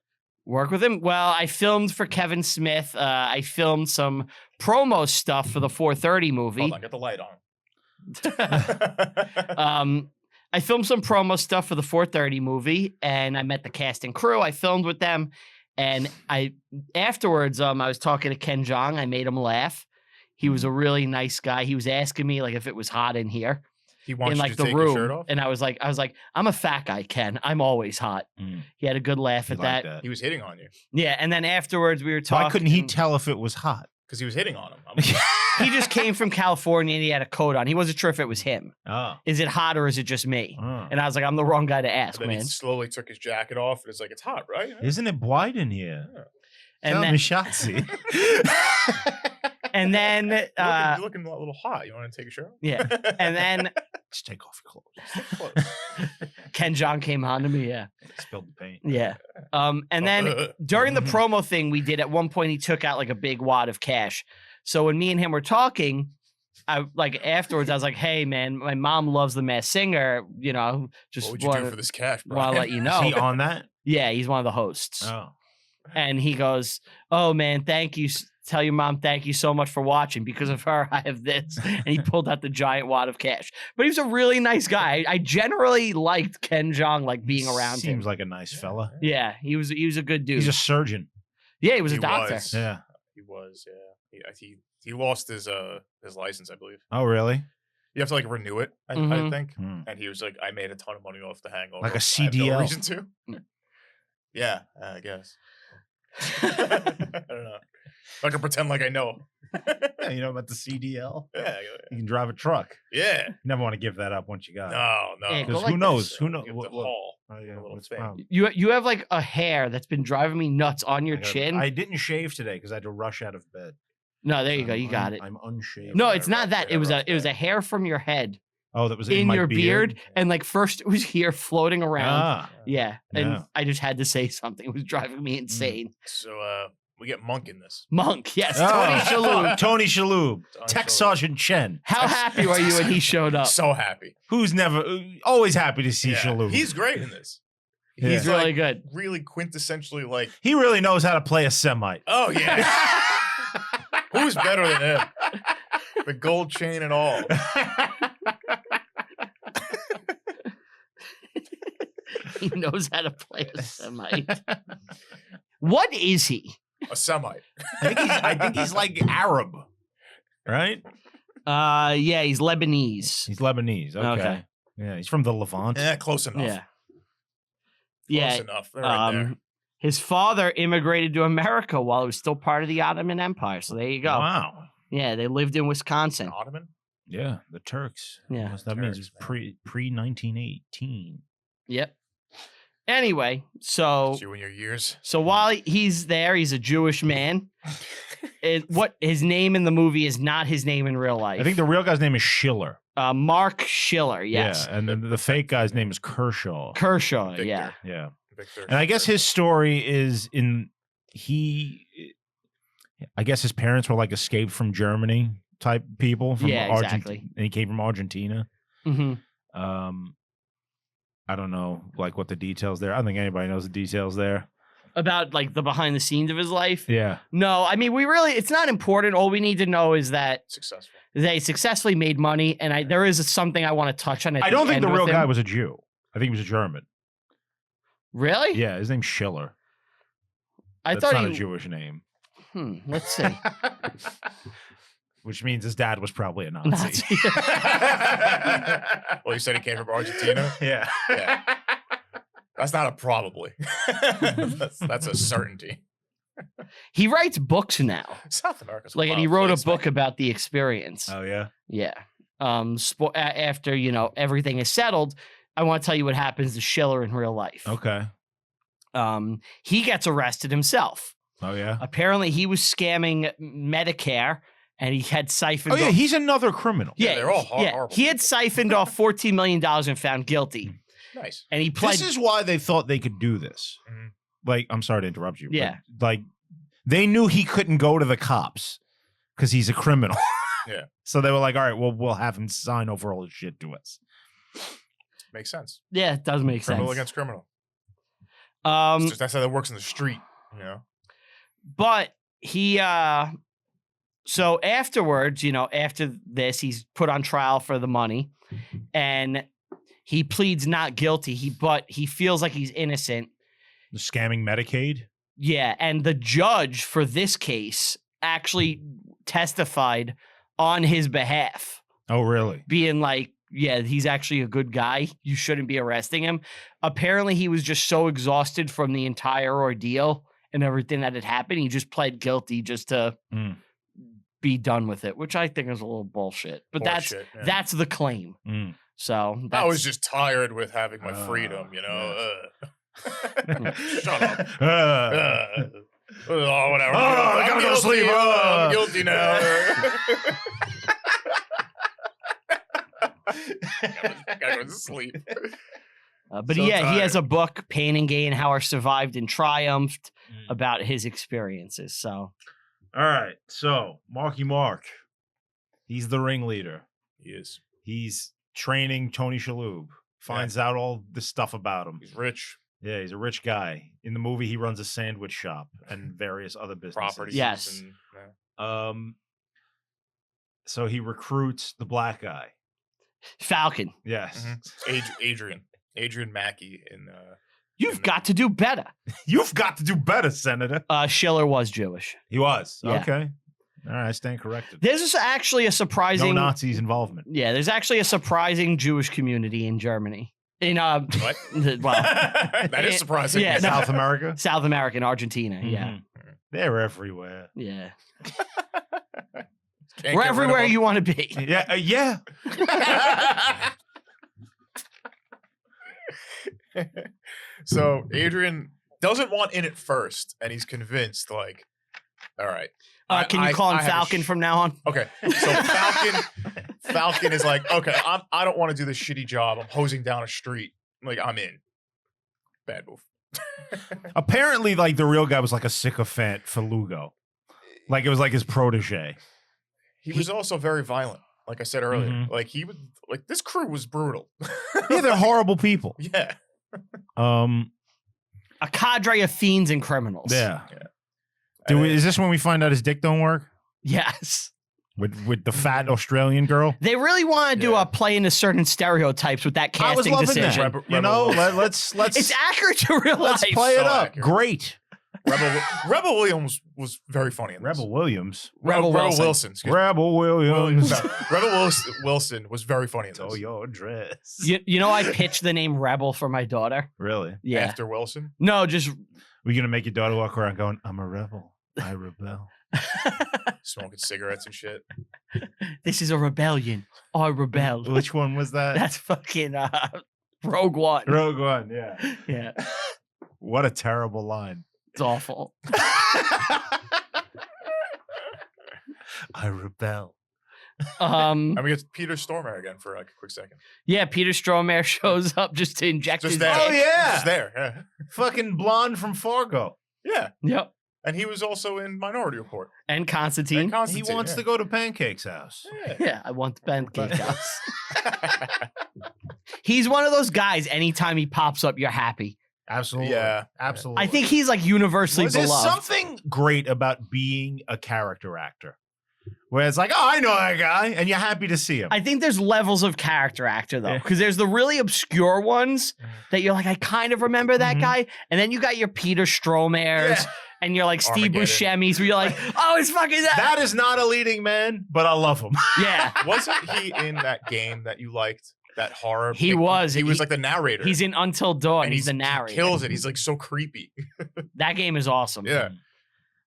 Work with him? Well, I filmed for Kevin Smith. I filmed some promo stuff for the 4:30 movie. Hold on, get the light on. I filmed some promo stuff for the 4:30 movie, and I met the cast and crew. I filmed with them, and afterwards, I was talking to Ken Jeong. I made him laugh. He was a really nice guy. He was asking me like if it was hot in here. He wants In you like to the take your shirt room, off. and I was like, I'm a fat guy, Ken. I'm always hot. He had a good laugh He at liked that. He was hitting on you Yeah, and then afterwards we were talking. Why couldn't he tell if it was hot? because he was hitting on him. He just came from California and he had a coat on. He wasn't sure if it was him. Oh. Is it hot or is it just me? Oh. And I was like, I'm the wrong guy to ask, Then he man. slowly took his jacket off, and it's like it's hot, right? Isn't it white in here? And Tell then, me, Shotzi. and then, You're looking a little hot. You want to take a shirt off? yeah, and then Just take off your clothes. Close. Ken Jeong came on to me. Yeah, Spilled the paint. yeah. And then during the promo thing we did, at one point he took out like a big wad of cash. So when me and him were talking, I like afterwards I was like, "Hey man, my mom loves The Masked Singer. You know, just What would you do for this cash, bro? want to let you Is know." he on that? Yeah, he's one of the hosts. Oh. And he goes, "Oh man, thank you. Tell your mom thank you so much for watching. Because of her, I have this." And he pulled out the giant wad of cash. But he was a really nice guy. I generally liked Ken Jeong, like being around him. Seems like a nice fella. Yeah, he was a good dude. He's a surgeon. Yeah, he was a He doctor. was. Yeah. He was, yeah. He lost his license, I believe. Oh, really? You have to like renew it, I Mhm. think. Hmm. And he was like, I made a ton of money off the hangover. Like a I have no CDL? reason to. Yeah, I guess. I don't know. I can pretend like I know. Yeah, you know about the CDL? Yeah, You can drive a truck. yeah. You never want to give that up once you got it. No. Yeah, go Because like who knows? this. Who knows? You have to haul. Oh, yeah, a little what's thing. the problem? You have like a hair that's been driving me nuts on your chin. I didn't shave today because I had to rush out of bed. No, there you go. You got it. I'm unshaved. No, Yeah, it's not rough- that. yeah, It was rough a day. hair from your head Oh, that was in my your beard, and like first it was here floating around. Ah, Yeah, and Yeah. I just had to say something. It was driving me insane. So we get Monk in this. Monk, yes, Oh, Tony Shalhoub. Tony Shalhoub. Tony Tech Shalhoub. Sergeant Chen. How happy were you when he showed up? So happy. Who's never, always happy to see Yeah. Shalhoub. He's great in this. Yeah. He's really like, good. really quintessentially like, He really knows how to play a Semite. oh yeah. Who's better than him? The gold chain and all. He knows how to play a Semite. What is he? A Semite. I think he's like Arab, right? Yeah, he's Lebanese. He's Lebanese. Okay. Okay. Yeah, he's from the Levant. Yeah, close enough. Yeah. Close Yeah. enough. They're right there. His father immigrated to America while it was still part of the Ottoman Empire. So there you go. Wow. Yeah, they lived in Wisconsin. Ottoman? Yeah, the Turks. Yeah. What's that means? Turks, It's man. pre 1918. Yep. Anyway, so It's you and your years. while he's there, he's a Jewish man. What his name in the movie is not his name in real life. I think the real guy's name is Schiller. Mark Schiller. Yes. Yeah, and then the fake guy's name is Kershaw. Kershaw. Victor. Yeah. Yeah. Victor. And I guess his story is I guess his parents were like escaped from Germany type people from Yeah, Argentina. exactly. And he came from Argentina. hmm I don't know like what the details there. I don't think anybody knows the details there. About like the behind the scenes of his life. Yeah. No, I mean it's not important. All we need to know is that Successful. they successfully made money, and there is something I want to touch on. I don't think the real guy was a Jew. I think he was a German. Really. Yeah, his name's Schiller. I That's thought not he. a Jewish name. Let's see. Which means his dad was probably a Nazi. Nazi. Well, you said he came from Argentina. Yeah. Yeah. That's not a probably. that's a certainty. He writes books now. South America's a Like, and he wild wrote a place, book man. about the experience. Oh yeah. Yeah. after everything is settled, I want to tell you what happens to Schiller in real life. Okay. He gets arrested himself. Oh yeah. Apparently, he was scamming Medicare, and he had siphoned. Oh yeah, he's another criminal. Yeah, they're all horrible. He had siphoned off $14 million and found guilty. Nice. And he pled. This is why they thought they could do this. Mhm. Like, I'm sorry to interrupt you. Yeah. But, like, they knew he couldn't go to the cops because he's a criminal. Yeah. So they were like, all right, well, we'll have him sign over all his shit to us. Makes sense. Yeah, it does make Criminal sense. against criminal. Um, That's how that works in the street. but he so afterwards, after this, he's put on trial for the money, and he pleads not guilty. But he feels like he's innocent. The scamming Medicaid? Yeah, and the judge for this case actually testified on his behalf, Oh, really? being like, yeah, he's actually a good guy. You shouldn't be arresting him. Apparently, he was just so exhausted from the entire ordeal and everything that had happened. He just pled guilty just to be done with it, which I think is a little bullshit. But Bullshit, that's the claim. Mm. So I was just tired with having my freedom, Shut up. Oh, whatever. I gotta go to sleep. I'm guilty now. Gotta go to sleep. But So he has tired. a book, Pain and Gain: How I Survived and Triumphed, about his experiences. So, All right. So, Marky Mark, he's the ringleader. He is. He's training Tony Shalhoub, finds out all this stuff about him. He's rich. Yeah, he's a rich guy. In the movie, he runs a sandwich shop and various other businesses. Properties. Yes. And, So he recruits the black guy. Falcon, Yes. Adrian Mackie in you've got to do better. You've got to do better, Senator. Schiller was Jewish. He was. Yeah. Okay. All right, I stand corrected. There's actually a No surprising Nazis involvement. Yeah, there's actually a surprising Jewish community in Germany. In what? well, that is surprising. Yeah, no. South America? South America and Argentina. Yeah, Mhm. They're everywhere. yeah. Can't We're get rid of everywhere them. you want to be. Yeah, yeah. So Adrian doesn't want in it first, and he's convinced, like, all right. Can you call him I have a Falcon from now on? Okay, so Falcon is like, okay, I don't want to do this shitty job. I'm hosing down a street. Like, I'm in. Bad move. Apparently, like, the real guy was like a sycophant for Lugo. Like, it was like his protege. He was also very violent. Like I said earlier, Mhm. like he would, like this crew was brutal. Yeah, they're horrible people. Yeah. A cadre of fiends and criminals. Yeah. And Is this when we find out his dick don't work? Yes. With the fat Australian girl? They really want to do Yeah. a play into certain stereotypes with that I was casting loving decision. that. You know, let's It's accurate to real let's life. play it So up. accurate. Great. Rebel Williams was very funny in this. Rebel Williams. Rebel Wilson. Excuse me. Rebel Williams. No, Rebel Wilson was very funny in Oh, this. your dress. You know, I pitched the name Rebel for my daughter. Really? Yeah. After Wilson. No, just We're gonna make your daughter walk around going, I'm a rebel. I rebel. Smoking cigarettes and shit. this is a rebellion. I rebel. Which one was that? That's fucking Rogue One. Rogue One, yeah. Yeah, What a terrible line. it's awful. I rebel. And we get Peter Stormare again for like a quick second. Yeah, Peter Strohmeyer shows up just to inject Just his there. Oh, dick. yeah. Just there. Yeah. Fucking blonde from Fargo. Yeah. Yep. And he was also in Minority Report. And Constantine. And He Constantine, wants yeah. to go to Pancake's house. Yeah. Yeah, I want the pancake house. He's one of those guys. Anytime he pops up, you're happy. Absolutely. Yeah. Absolutely. I think he's like universally There's beloved. something great about being a character actor. Where it's like, oh, I know that guy, and you're happy to see him. I think there's levels of character actor though, Yeah. because there's the really obscure ones that you're like, I kind of remember that Mhm. guy, and then you got your Peter Strohmeyers, Yeah. and you're like Steve Armageddon. Buscemi's, where you're like, oh, it's fucking that. That is not a leading man, but I love him. Yeah, Wasn't he in that game that you liked? That horror? He was. He was like the narrator. he's in Until Dawn. and He's the he narrator. kills it. He's like so creepy. That game is awesome. Yeah.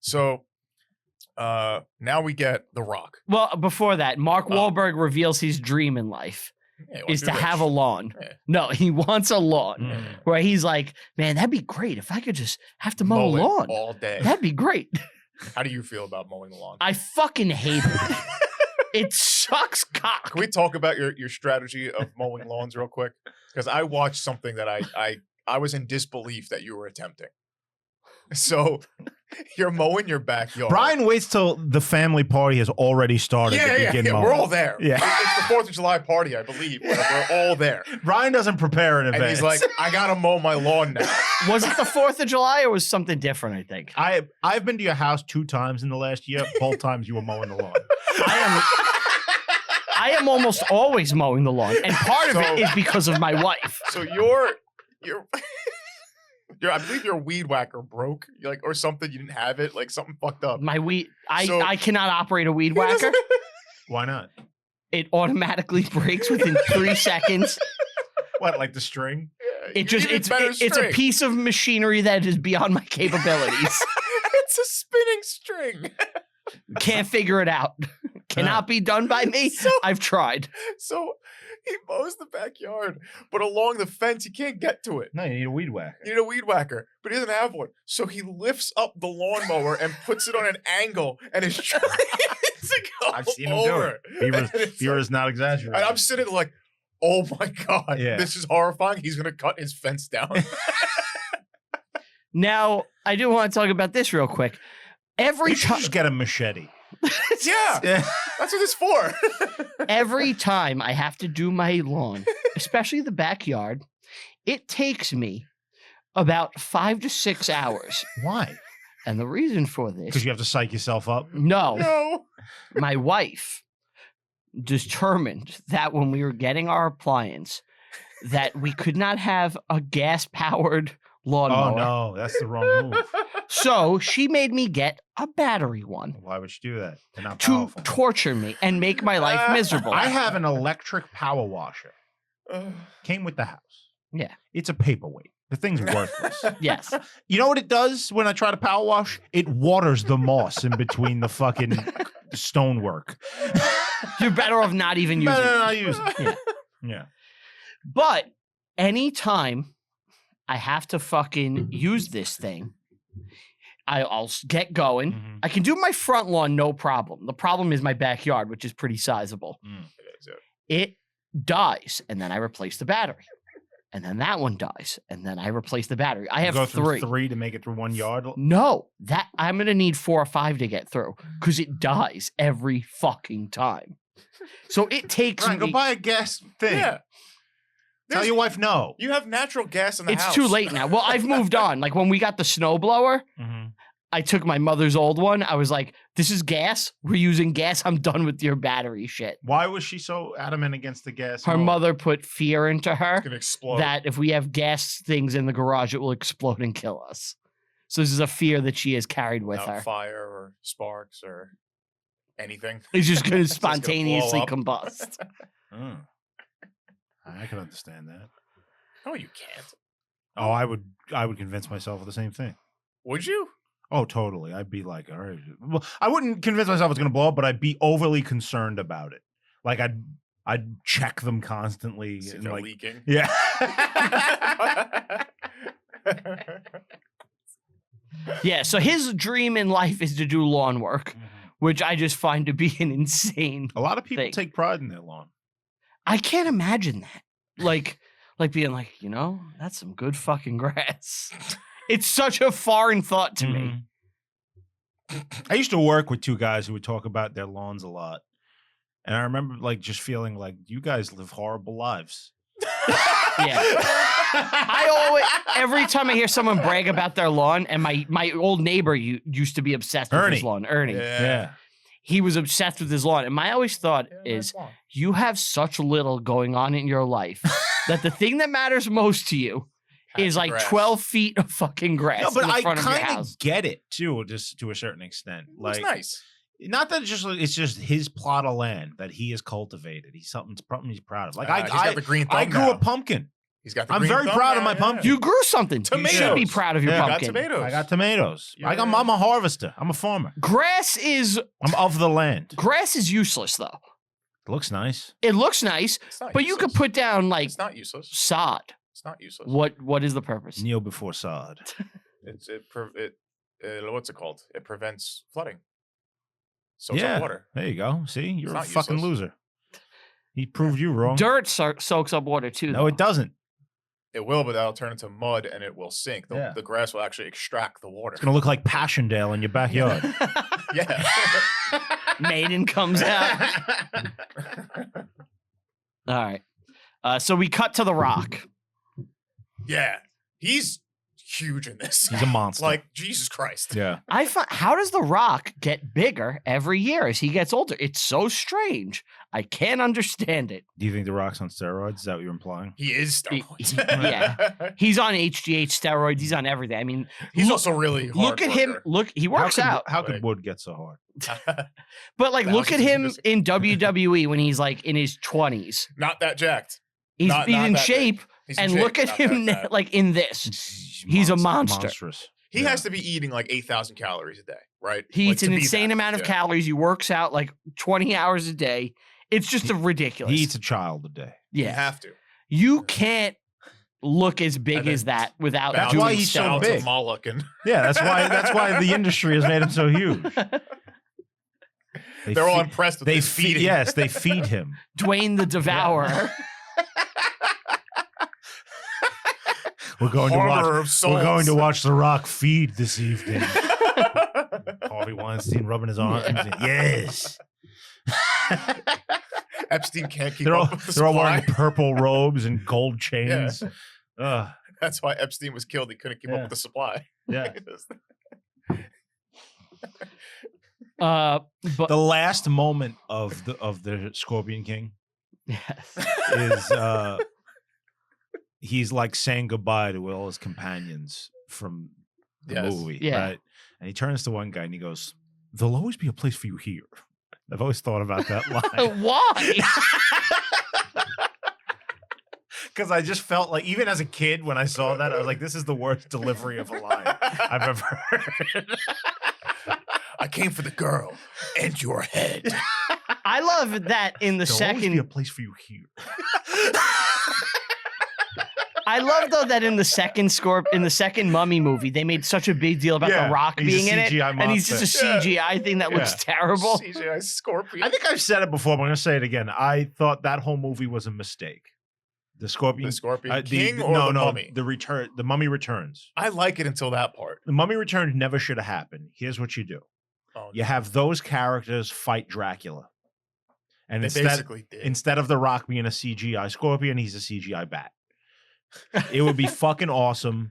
So Now we get The Rock. Well, before that, Mark Wahlberg reveals his dream in life Yeah, is to have a lawn. Yeah. No, he wants a lawn Mm. where he's like, man, that'd be great if I could just have to mow a Mow it lawn all day. That'd be great. How do you feel about mowing the lawn? I fucking hate it. It sucks cock. Can we talk about your strategy of mowing lawns real quick? Because I watched something that I was in disbelief that you were attempting. So you're mowing your backyard. Brian waits till the family party has already started to begin mowing. We're all there. Yeah. It's the 4th of July party, I believe. But we're all there. Brian doesn't prepare in And advance. he's like, I gotta mow my lawn now. Was it the 4th of July or was something different, I think? I've been to your house 2 times in the last year. Both times you were mowing the lawn. I am almost always mowing the lawn, and part of it is because of my wife. So you're I believe your weed whacker broke, like, or something. You didn't have it, like something fucked up. My weed, So- I cannot operate a weed whacker. Why not? It automatically breaks within 3 seconds. What, like the string? Yeah, It just you need it's better it's a string. piece of machinery that is beyond my capabilities. It's a spinning string. Can't figure it out. Cannot be done by me. I've tried. So he mows the backyard, but along the fence he can't get to it. No, you need a weed whacker. You need a weed whacker, but he doesn't have one. So he lifts up the lawnmower and puts it on an angle and is trying to go I've seen him do over. it. Beaver's not exaggerating. And I'm sitting like, oh my God, Yeah. this is horrifying. He's going to cut his fence down. Now, I do want to talk about this real quick. Every You should time just get a machete. Yeah, Yeah. that's what it's for. every time I have to do my lawn, especially the backyard, it takes me about 5 to 6 hours. Why? And the reason for this, Because you have to psych yourself up. no, No. my wife determined that when we were getting our appliance, that we could not have a gas-powered lawnmower. Oh no, that's the wrong move. So she made me get a battery one Why would you do that? They're not to powerful. torture me and make my life miserable. I have an electric power washer. Came with the house. Yeah. It's a paperweight. The thing's worthless. Yes. You know what it does when I try to power wash? It waters the moss in between the fucking stonework. You're better off not even using No, it. not use it. Yeah. Yeah. But anytime I have to fucking use this thing, I'll get going. Mhm. I can do my front lawn, no problem. The problem is my backyard, which is pretty sizable. It dies, and then I replace the battery. And then that one dies, and then I replace the battery. I You have go through 3. 3 to make it through 1 yard. No, that I'm gonna need 4 or 5 to get through because it dies every fucking time. So it takes Brian, go me. buy a gas thing. Yeah. Tell There's- your wife no. You have natural gas in the It's house. too late now. Well, I've moved on. Like when we got the snowblower, Mhm. I took my mother's old one. I was like, "This is gas. We're using gas. I'm done with your battery shit." Why was she so adamant against the gas? Her No. mother put fear into her It's going to explode. that if we have gas things in the garage, it will explode and kill us. So this is a fear that she has carried with Without her. fire or sparks or anything. It's just going to It's just gonna blow spontaneously up. combust. Oh. I can understand that. No, you can't. Oh, I would convince myself of the same thing. Would you? Oh, totally. I'd be like, all right. Well, I wouldn't convince myself it's going to blow up, but I'd be overly concerned about it. Like I'd check them constantly. See if And they're like, leaking. yeah. Yeah. So his dream in life is to do lawn work, which I just find to be an insane. A lot of people thing. take pride in their lawn. I can't imagine that. Like being like, that's some good fucking grass. It's such a foreign thought to me. I used to work with 2 guys who would talk about their lawns a lot. And I remember like just feeling like you guys live horrible lives. Yeah. Every time I hear someone brag about their lawn, and my old neighbor used to be obsessed with his Ernie. lawn, Ernie. Yeah. He was obsessed with his lawn. And my always thought Yeah, is, nice lawn. you have such little going on in your life that the thing that matters most to you Patch is of like grass. 12 feet of fucking grass No, but in the I front of your kind of house. get it too, just to a certain extent. Looks Like, nice. not that it's just his plot of land that he has cultivated. He's something he's proud of. Like He's got the green thumb I grew now. a pumpkin. He's got the I'm green very thumb proud of now, my pumpkin. You grew something. You should be Tomatoes. proud of your Yeah. I got pumpkin. tomatoes. I got tomatoes. Yeah. I'm a harvester. I'm a farmer. Grass is I'm of the land. useless though. It looks nice. It looks nice, It's not but you could useless. put down like It's not useless. sod. It's not useless. What is the purpose? Kneel before sod. What's it called? It prevents flooding. Soaks Yeah. up water. There you go. See, you're a not fucking useless. loser. He proved you wrong. Dirt soaks up water too. No, though. it doesn't. It will, but that'll turn into mud and it will sink. Yeah. The grass will actually extract the water. It's gonna look like Passchendaele in your backyard. Yeah. Maiden comes out. All right. So we cut to The Rock. Yeah. He's huge in this. He's a monster. Like, Jesus Christ. yeah. How does The Rock get bigger every year as he gets older? It's so strange. I can't understand it. Do you think The Rock's on steroids? Is that what you're implying? He is steroids. Yeah. He's on HGH steroids. He's on everything. I mean, He's look, also really hard look at him. worker. Look, he works out. How could Right. wood get so hard? But like, look at Thousands of him years. in WWE when he's like in his 20s. Not that jacked. He's Not in that shape. big. He's in And shape, look at not him that bad. like in this. He's a monster. Monstrous. He Yeah. has to be eating like 8,000 calories a day, right? He Like, eats to an be insane that. amount of Yeah. calories. He works out like 20 hours a day. It's just ridiculous. He eats a child a day. You yeah. have to. You can't look as big And as then that without Bow doing why to- he's so bow to big. Moloch and Yeah, that's why the industry has made him so huge. They they're all feed- impressed with They his feed. feeding. Yes, they feed him. Dwayne the Devourer. We're going to Harbour watch. of souls. We're going to watch The Rock feed this evening. Harvey Weinstein rubbing his arms. Yes. Epstein can't keep they're all up with the they're all wearing supply. purple robes and gold chains. Ugh, That's why Epstein was killed. He couldn't keep Yeah. up with the supply. yeah. But The last moment of the Scorpion King yes. is he's like saying goodbye to all his companions from the Yes. movie, Yeah. right? And he turns to one guy and he goes, "There'll always be a place for you here." I've always thought about that line Why? because I just felt like, even as a kid, when I saw that, I was like, "This is the worst delivery of a line I've ever heard." I came for the girl and your head. I love that in the There'll always be a second. place for you here. I love though that in the second Mummy movie, they made such a big deal about Yeah, The Rock he's a being in it, CGI and he's just a monster. CGI thing that looks Yeah. terrible. CGI Scorpion. I think I've said it before, but I'm going to say it again. I thought that whole movie was a mistake. The Scorpion, The Scorpion the- King the- or no, the no, Mummy? the Mummy Returns. I like it until that part. The Mummy Returns never should have happened. Here's what you do: Oh, you have those characters fight Dracula, and they basically did. instead of The Rock being a CGI Scorpion, he's a CGI bat. It would be fucking awesome,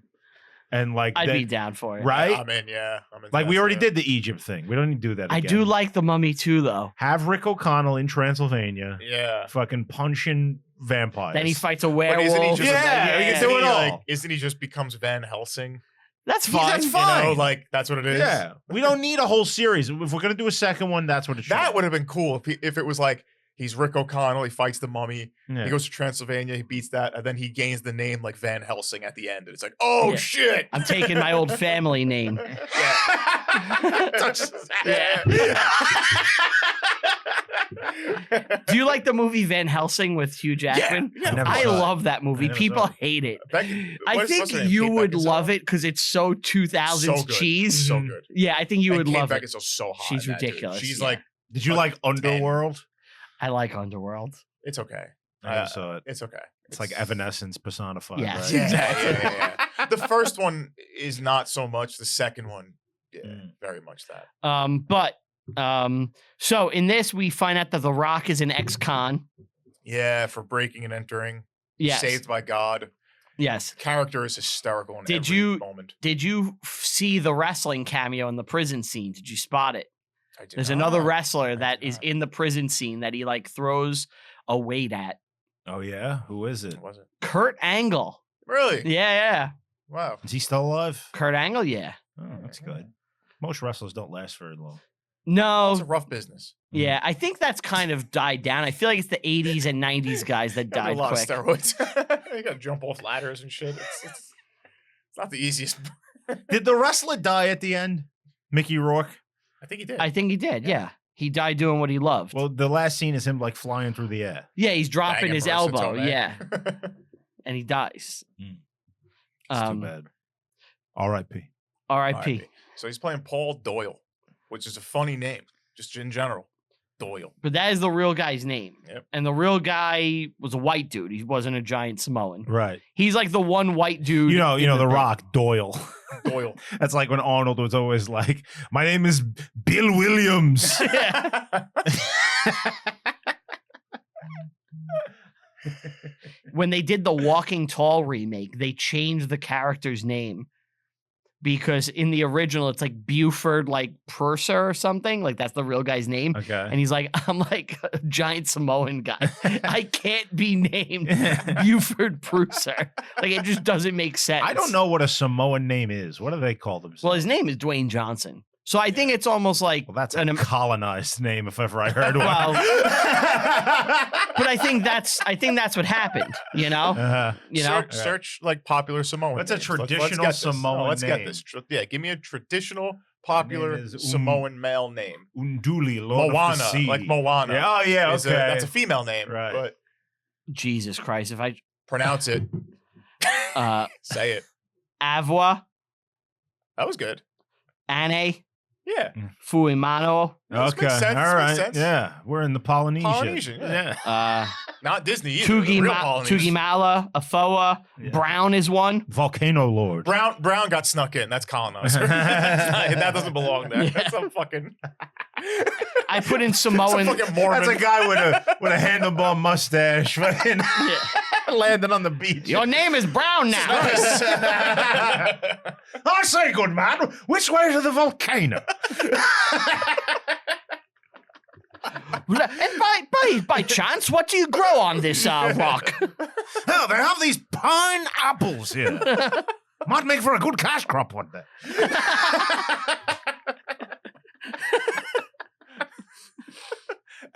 and like I'd that- be down for it. right? I'm in, yeah. I'm in Like we that, already yeah. did the Egypt thing. We don't need to do that. I Again. do like the Mummy too, though. Have Rick O'Connell in Transylvania, Yeah. fucking punching vampires. Then he fights a But werewolf. isn't he just Yeah, he can do it all. Isn't he just becomes Van Helsing? That's Yeah, fine. that's You know, fine. like that's what it is. Yeah, we don't need a whole series. If we're gonna do a second one, that's what it should. That be. would have been cool if it was like he's Rick O'Connell, he fights the mummy, Yeah. he goes to Transylvania, he beats that, and then he gains the name like Van Helsing at the end. And it's like, oh Yeah. shit. I'm taking my old family name. Yeah. Touches his hand. Do you like the movie Van Helsing with Hugh Jackman? Yeah, never I saw it. love that movie. never People saw it. hate it. I What's think her name? you Kate would Beckinsale? love it because it's so 2000s So good. cheese. So good. Yeah, I think you would and Kate love it. Beckinsale's so hot. She's in that, dude. ridiculous, She's yeah. like, Did you like Fucking 10. Underworld? I like Underworld. it's okay. I never saw it. It's okay. It's like Evanescence personified. Yes, right? exactly. Yeah. The first one is not so much. The second one, yeah, Mm. very much that. So in this we find out that The Rock is an ex-con. Yeah, for breaking and entering. Yes. Saved by God. Yes. Character is hysterical in Did every you- moment. Did you see the wrestling cameo in the prison scene? Did you spot it? I did There's another not. wrestler I that did is not. in the prison scene that he like throws a weight at. Oh yeah, who is it? What was it? Kurt Angle. Really? Yeah. Wow. Is he still alive? Kurt Angle, yeah. Oh, that's good. Most wrestlers don't last very long. No. It's a rough business. Yeah, I think that's kind of died down. I feel like it's the 80s and 90s guys that Gotta do died a lot quick. of steroids. You gotta jump off ladders and shit. It's not the easiest. Did the wrestler die at the end? Mickey Rourke? I think he did. I think he did, yeah. He died doing what he loved. Well, the last scene is him like flying through the air. yeah, he's dropping Banging his Marissa elbow, Tomei. yeah, and he dies. It's too bad. R.I.P. R.I.P. So he's playing Paul Doyle, which is a funny name, just in general. Doyle. But that is the real guy's name. Yep. And the real guy was a white dude. He wasn't a giant Samoan. Right. He's like the one white dude. You know, in The Rock, Doyle. Doyle. That's like when Arnold was always like, "My name is Bill Williams." When they did the Walking Tall remake, they changed the character's name because in the original it's like Buford like Purser or something. Like that's the real guy's name. Okay. And he's like, I'm like a giant Samoan guy. I can't be named Buford Purser. Like it just doesn't make sense. I don't know what a Samoan name is. What do they call themselves? Well, his name is Dwyane Johnson. So I think it's almost like Well, that's a colonized name if ever I heard one. Well, but I think that's what happened, you know? You know? Search like popular Samoan. What's a names. traditional get this. Samoan Let's get name? this. Yeah, give me a traditional popular is Samoan male name. Unduli, Lord Moana, of the Sea. like Moana. Yeah, oh yeah, is okay. that's a female name, Right. but Jesus Christ, if I pronounce it. Say it. Avwa, That was good. Ane, Yeah. Fuimano, This Okay, makes sense. all This right. makes sense. Yeah, we're in the Polynesian. Polynesian, yeah. Not Disney either. the real Polynesians. Tugimala, Afoa, Yeah. Brown is one. Volcano Lord. Brown got snuck in. That's colonizer. That doesn't belong there. Yeah. That's some fucking. I put in Samoan. That's a fucking Mormon. That's a guy with a handlebar mustache, fucking landing on the beach. Your name is Brown now. I say, good man, which way to the volcano? And by chance, what do you grow on this rock? Oh, they have these pineapples here. Might make for a good cash crop one day.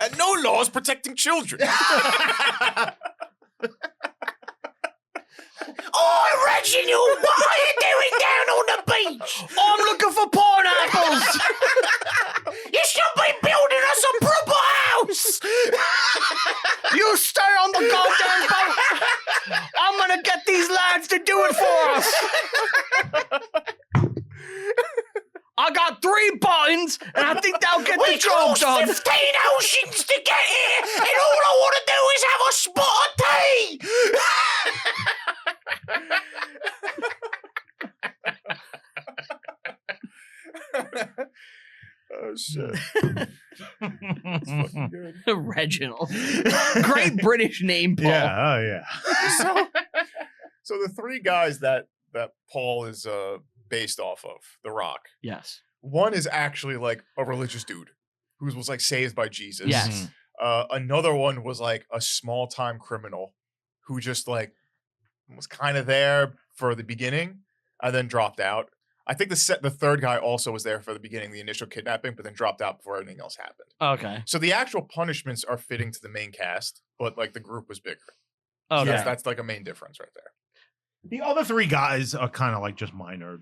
And no laws protecting children. Oh, Reginald, what are you doing down on the beach? I'm looking for pineapples. You should be building us a proper house. You stay on the goddamn boat. I'm gonna get these lads to do it for us. I got 3 buttons, and I think they'll get the job done. 15 oceans to get here, and all I want to do is have a spot of tea. Oh shit. That's fucking good. Reginald. Great British name, Paul. Yeah, oh yeah. So the 3 guys that Paul is based off of, The Rock. Yes. One is actually like a religious dude who was like saved by Jesus. Yes. Another one was like a small time criminal who just like was kind of there for the beginning and then dropped out. I think the third guy also was there for the beginning, the initial kidnapping, but then dropped out before anything else happened. Okay. So the actual punishments are fitting to the main cast, but like the group was bigger. Okay. That's like a main difference right there. The other 3 guys are kind of like just minor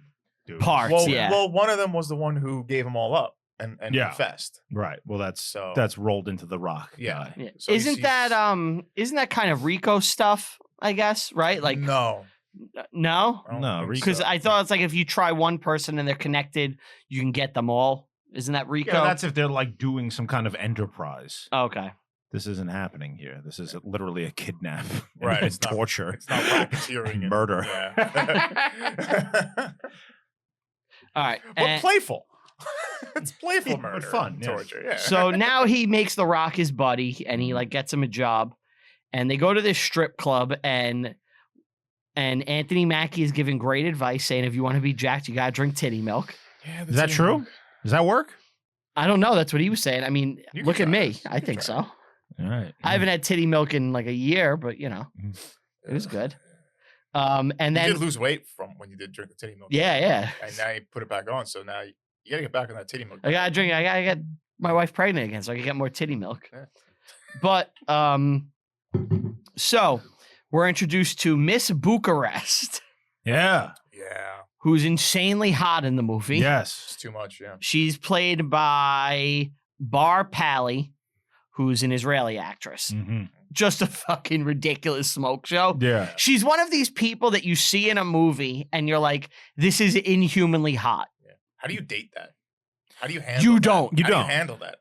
dudes. Parts, Well, yeah. well, one of them was the one who gave them all up and Yeah. confessed. Right. Well, that's So- rolled into the Rock. Yeah. guy. Yeah. So isn't he's- that kind of Rico stuff, I guess, right? Like no, no? I don't No, think Rico- Because so. I thought it's like if you try one person and they're connected, you can get them all. Isn't that Rico? Yeah, that's if they're like doing some kind of enterprise. Okay. This isn't happening here. This is literally a kidnap, Right, and it's not- torture, it's not racketeering and murder. Yeah. All right. But playful. It's playful Yeah, but murder, fun, and yeah. torture. Yeah. So now he makes The Rock his buddy and he like gets him a job and they go to this strip club and Anthony Mackie is giving great advice saying if you want to be jacked, you got to drink titty milk. Yeah, Is that true? Does that work? I don't know. That's what he was saying. I mean, You can look at try me. it. You I can think try so. All right. I haven't had titty milk in like a year, but you know, it was good. And You then did lose weight from when you did drink the titty milk. yeah. And now you put it back on, so now You gotta get back on that titty milk. I gotta drink. I gotta get my wife pregnant again so I can get more titty milk. Yeah. But so we're introduced to Miss Bucharest, Yeah. Yeah. who's insanely hot in the movie. Yes. It's too much, yeah. She's played by Bar Pally, who's an Israeli actress. Mm-hmm. Just a fucking ridiculous smoke show. Yeah. She's one of these people that you see in a movie and you're like, this is inhumanly hot. Yeah. How do you date that? How do you handle You that? don't. You How do don't. handle that?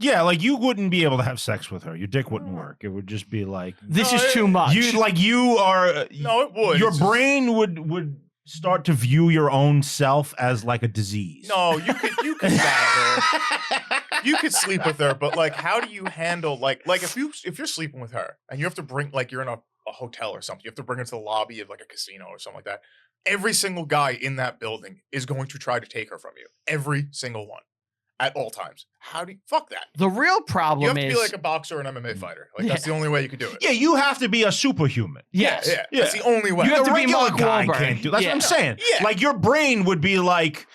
Yeah, like you wouldn't be able to have sex with her. Your dick wouldn't work. It would just be like This No, is too much. you are. No, it would. Your It's just- brain would start to view your own self as like a disease. No, you could bang her. You could sleep with her, but like, how do you handle like if you're sleeping with her and you have to bring like you're in a hotel or something, you have to bring her to the lobby of like a casino or something like that. Every single guy in that building is going to try to take her from you. Every single one. At all times. How do you fuck that? The real problem You have to is be like a boxer or an MMA fighter. Like that's the only way you could do it. Yeah, you have to be a superhuman. yes. Yeah. That's the only way. You have The to be regular Mark guy Wahlberg. can't do. That's Yeah. what I'm saying. Yeah. Like your brain would be like,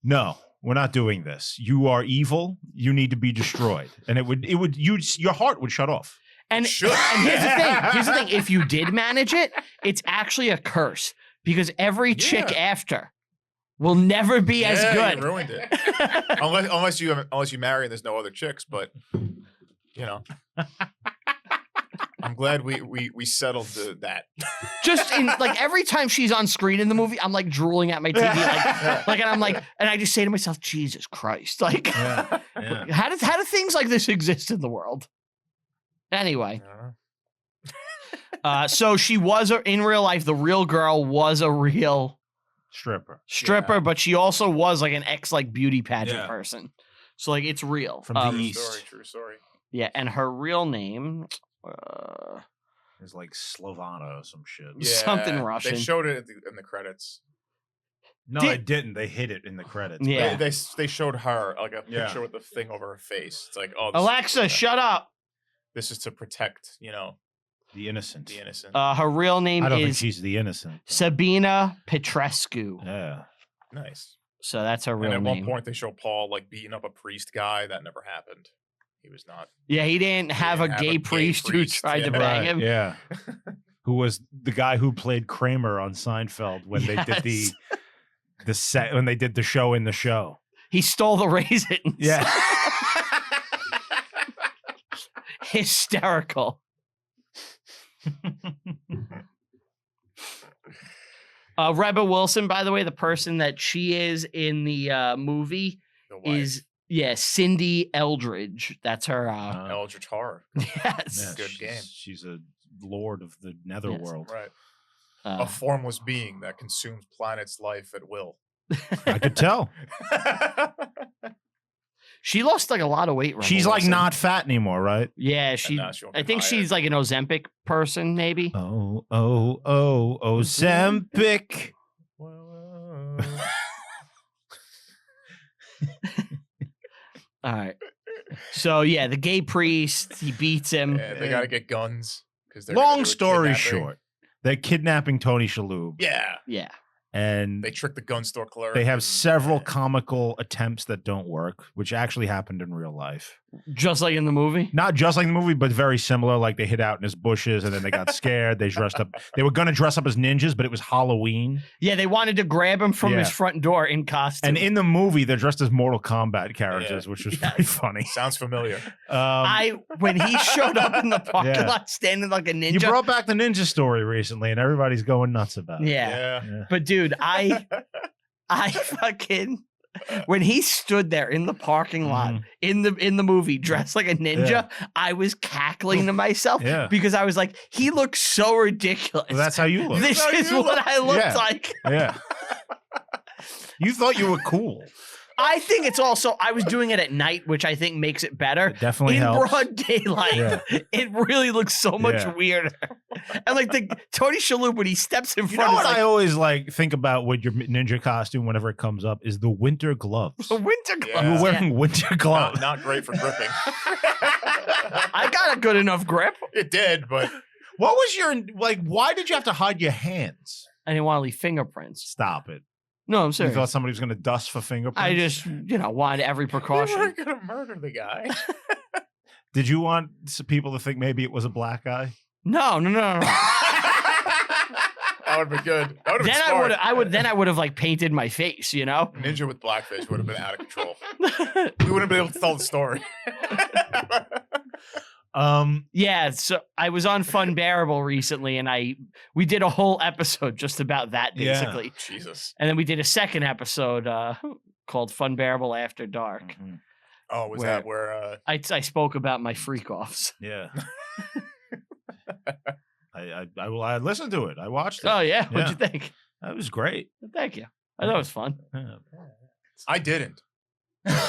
no, we're not doing this. You are evil. You need to be destroyed. And your heart would shut off. And, Should. and here's the thing. Here's the thing. If you did manage it, it's actually a curse because every chick Yeah. after will never be as You good. ruined it. unless you marry and there's no other chicks, but you know. I'm glad we settled that. Just in like every time she's on screen in the movie, I'm like drooling at my TV, like, and I'm like, and I just say to myself, Jesus Christ, like, Yeah. how do things like this exist in the world? Anyway, so she was in real life. The real girl was a real Stripper. stripper, but she also was like an ex like beauty pageant Yeah. person. So like it's real. From the True East. story, true story. Yeah, and her real name, It's like Slovana or some shit. Yeah, Something Russian. They showed it in the credits. No, Did- they didn't. They hid it in the credits. Yeah. They showed her like a Yeah. picture with the thing over her face. It's like, oh, this is to Alexa, protect- shut up. This is to protect, The innocent. the innocent. Her real name I don't think is she's the innocent. Sabina Petrescu. Yeah. Nice. So that's her And real at name. one point, they show Paul like beating up a priest guy. That never happened. He was not. Yeah, he didn't have a didn't have gay a gay priest who priest, tried to yeah. bang Right, him. Yeah. Who was the guy who played Kramer on Seinfeld when they did Yes. the set when they did the show in the show. He stole the raisins. Yeah. Hysterical. Rebel Wilson, by the way, the person that she is in the movie The wife. is Cindy Eldridge. That's her. Eldritch Horror. Yes. Yeah, Good she's- game. She's a lord of the netherworld. Right. Uh, A formless being that consumes planets' life at will. I could tell. she lost like a lot of weight. Rebel She's like Wilson. not fat anymore, right? Yeah, she. now she won't I get think hired. she's like an Ozempic person, maybe. Oh, Ozempic. All right. So yeah, the gay priest, he beats him. Yeah, they got to get guns. Long story short, they're kidnapping Tony Shalhoub. Yeah. Yeah. And They tricked the gun store clerk. they have and- several comical attempts that don't work, which actually happened in real life. Just like in the movie. Not just like the movie, but very similar. Like they hid out in his bushes and then they got scared. They dressed up. They were going to dress up as ninjas, but it was Halloween. Yeah, they wanted to grab him from his Yeah. front door in costume. And in the movie, they're dressed as Mortal Kombat characters, which was pretty funny. Sounds familiar. When he showed up in the parking Yeah. lot standing like a ninja. You brought back the ninja story recently, and everybody's going nuts about it. yeah. Yeah. But dude, I fucking when he stood there in the parking lot Mhm. in the movie dressed like a ninja, I was cackling to myself Yeah. because I was like, he looks so ridiculous. Well, that's how you look. This That's how is you what look. I looked Yeah. like. Yeah. You thought you were cool. I think it's also I was doing it at night, which I think makes it better. It definitely in helps. broad daylight, Yeah. it really looks so much Yeah. weirder. And like the Tony Shalhoub when he steps in You front, know it's what like I always like think about with your ninja costume whenever it comes up is the winter gloves. the winter Yeah. gloves. You were Yeah. wearing winter gloves. Not great for gripping. I got a good enough grip. It did, but What was your like? Why did you have to hide your hands? I didn't want to leave fingerprints. Stop it. No, I'm You serious. thought somebody was going to dust for fingerprints? I just, wanted every You precaution. weren't gonna murder the guy. Did you want some people to think maybe it was a black guy? No. That would be good. That would have been Then smart. I would have like painted my face, Ninja with blackface would have been out of control. We wouldn't be able to tell the story. Yeah, so I was on Fun Bearable recently, and we did a whole episode just about that, Yeah. basically. Jesus. And then we did a second episode called Fun Bearable After Dark. Mhm. Oh, was that where? I spoke about my freak offs. Yeah. I listened to it. I watched it. Oh yeah, what'd you think? That was great. Thank you. I thought it was fun. Yeah. I didn't.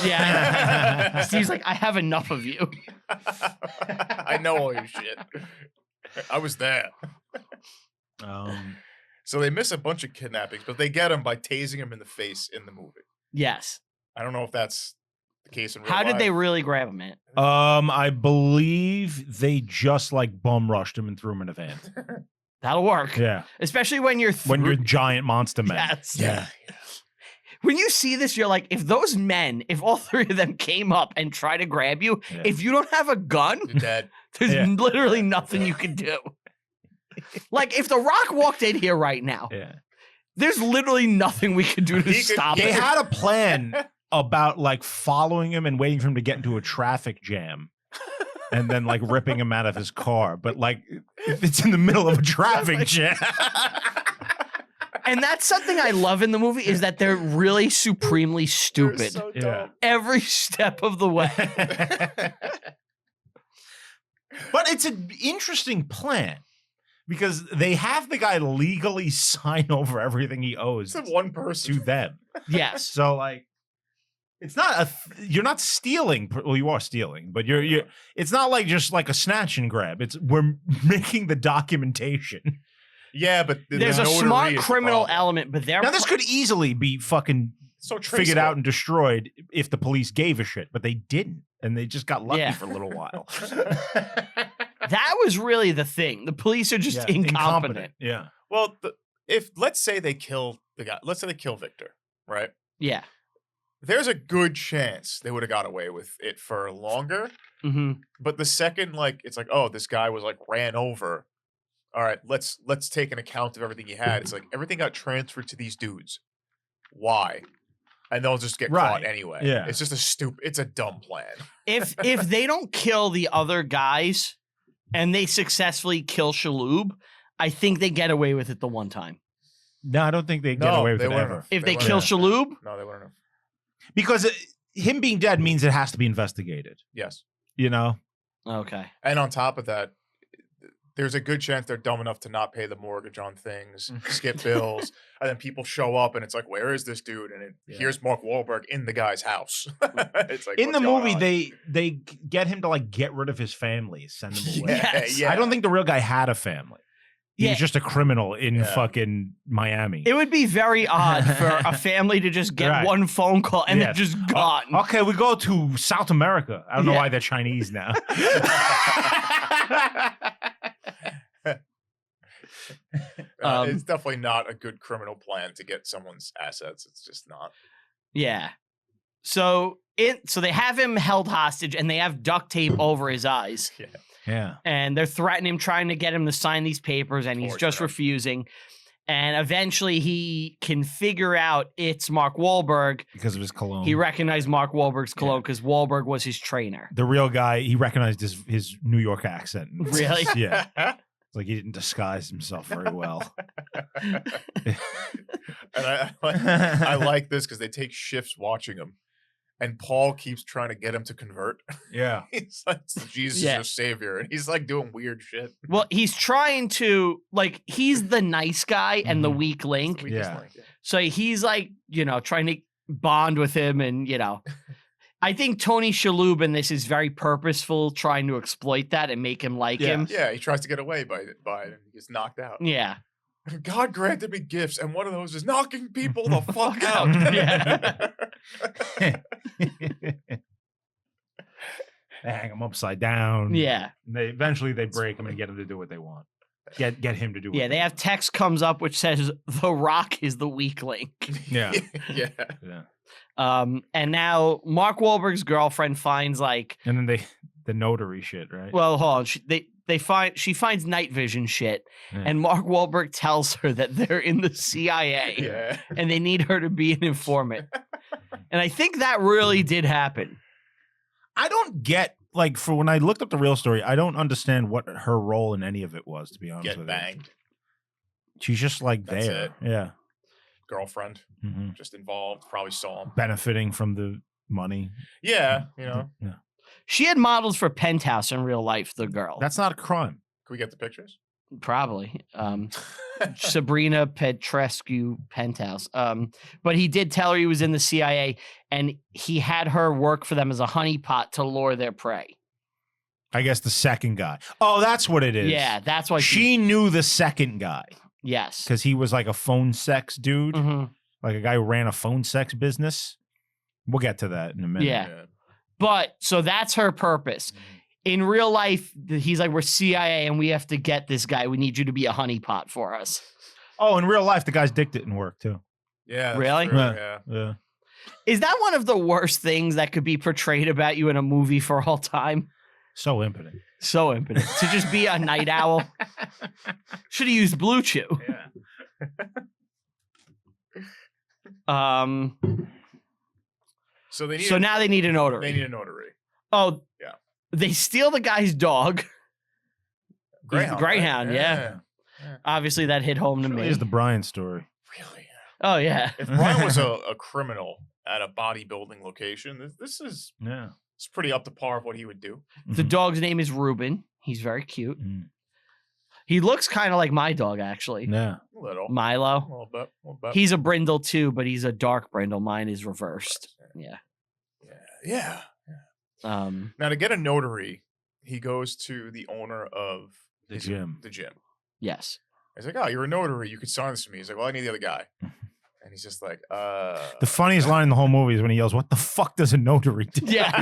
Yeah, Steve's like, I have enough of you. I know all your shit. I was there. So they miss a bunch of kidnappings, but they get him by tasing him in the face in the movie. Yes. I don't know if that's the case in real How life. did they really grab him, man? I believe they just like bum rushed him and threw him in a van. That'll work. Yeah. Especially when you're When you're giant monster men. Yes. Yeah. When you see this, you're like, if all three of them came up and try to grab you, Yeah. if you don't have a gun, You're dead. there's Yeah. literally nothing you can do. Like, if The Rock walked in here right now, Yeah. there's literally nothing we could do to He could- stop They it. had a plan about like following him and waiting for him to get into a traffic jam and then like ripping him out of his car. But like it's in the middle of a traffic jam. And that's something I love in the movie is that they're really supremely stupid So Yeah. dumb. every step of the way. But it's an interesting plan because they have the guy legally sign over everything he owes It's one person. to them. Yes. So like, it's not you're not stealing. Well, you are stealing, but you're. It's not like just like a snatch and grab. We're making the documentation. Yeah, but There's a notary smart is the criminal problem. element, but they're Now this could easily be fucking So figured traceable. out and destroyed if the police gave a shit, but they didn't, and they just got lucky Yeah. for a little while. that was really the thing. The police are just Yeah, incompetent. Yeah. Well, if let's say they kill the guy, let's say they kill Victor, right? Yeah. There's a good chance they would have got away with it for longer. hmm But the second, like, it's like, oh, this guy was like ran over. All right, let's take an account of everything he had. It's like everything got transferred to these dudes. Why? And they'll just get caught Right. anyway. Yeah. It's just it's a dumb plan. If they don't kill the other guys and they successfully kill Shaloub, I think they get away with it the one time. No, I don't think they get No, away with they it wouldn't ever. have. If They they wouldn't kill have. Shaloub, No, they wouldn't have. Because him being dead means it has to be investigated. Yes. You know. okay. And on top of that, there's a good chance they're dumb enough to not pay the mortgage on things, skip bills, and then people show up and it's like, where is this dude? And here's Mark Wahlberg in the guy's house. It's like In the what's going movie, on? they get him to like get rid of his family, send him away. Yes. Yeah. I don't think the real guy had a family. He Yeah. was just a criminal in Yeah. fucking Miami. It would be very odd for a family to just get Right. one phone call and Yeah. then just gone. Okay, we go to South America. I don't know Yeah. why they're Chinese now. It's definitely not a good criminal plan to get someone's assets. It's just not. Yeah. So they have him held hostage and they have duct tape over his eyes. Yeah. And they're threatening him, trying to get him to sign these papers, and he's just Torture him. refusing. And eventually he can figure out it's Mark Wahlberg. Because of his cologne. He recognized Mark Wahlberg's cologne because Wahlberg was his trainer. The real guy, he recognized his New York accent. Really? Yeah. It's like he didn't disguise himself very well. And I like this because they take shifts watching him. And Paul keeps trying to get him to convert. Yeah. He's like, Jesus Yeah. is your savior. And he's like doing weird shit. Well, he's trying to, like, he's the nice guy and the Mhm. weak link. Yeah. So he's like, trying to bond with him. And, I think Tony Shalhoub in this is very purposeful, trying to exploit that and make him like Yeah. him. Yeah, he tries to get away by it and he gets knocked out. Yeah. God granted me gifts, and one of those is knocking people the fuck out. Yeah. They hang him upside down. Yeah. And eventually they break him and get him to do what they want. Get him to do it. Yeah, they have text comes up which says The Rock is the weak link. Yeah. Yeah. And now Mark Wahlberg's girlfriend finds like, And then the notary shit, right? well, hold on, she finds night vision shit, Yeah. and Mark Wahlberg tells her that they're in the CIA Yeah. and they need her to be an informant. And I think that really did happen. I don't get, like, for when I looked up the real story, I don't understand what her role in any of it was, to be honest Get with banged. you. She's just like That's there. it. Yeah. Girlfriend hmm just involved. Probably saw him. Benefiting from the money. Yeah. You know. Yeah. She had models for Penthouse in real life, the girl. That's not a crime. Can we get the pictures? Probably. Sabrina Petrescu Penthouse. But he did tell her he was in the CIA, and he had her work for them as a honeypot to lure their prey. I guess the second guy. Oh, that's what it is. Yeah, that's why She knew the second guy yes. because he was like a phone sex dude, Mhm. like a guy who ran a phone sex business. We'll get to that in a minute. Yeah. But so that's her purpose. In real life, he's like, we're CIA and we have to get this guy. We need you to be a honeypot for us. Oh, in real life, the guy's dick didn't work too. Yeah. that's Really? true, Yeah. Yeah. Yeah. Is that one of the worst things that could be portrayed about you in a movie for all time? So impotent. So impotent. To just be a night owl. Should have used Blue Chew. So they need. So now they need a notary. they need a notary. Oh, Yeah. They steal the guy's dog. Greyhound. Greyhound, right? yeah. Obviously, that hit home to me. Here's the Brian story. Really? Oh, yeah. If Brian was a criminal at a bodybuilding location, this is Yeah. it's pretty up to par of what he would do. The dog's name is Ruben. He's very cute. Mhm. He looks kind of like my dog, actually. Yeah. A little. Milo. A little bit. A little bit. He's a brindle too, but he's a dark brindle. Mine is reversed. Yeah. Yeah. Um. Now to get a notary, he goes to the owner of The gym. The gym. Yes. He's like, "Oh, you're a notary. You could sign this for me." He's like, "Well, I need the other guy." And he's just like, The funniest line in the whole movie is when he yells, "What the fuck does a notary do?" Yes.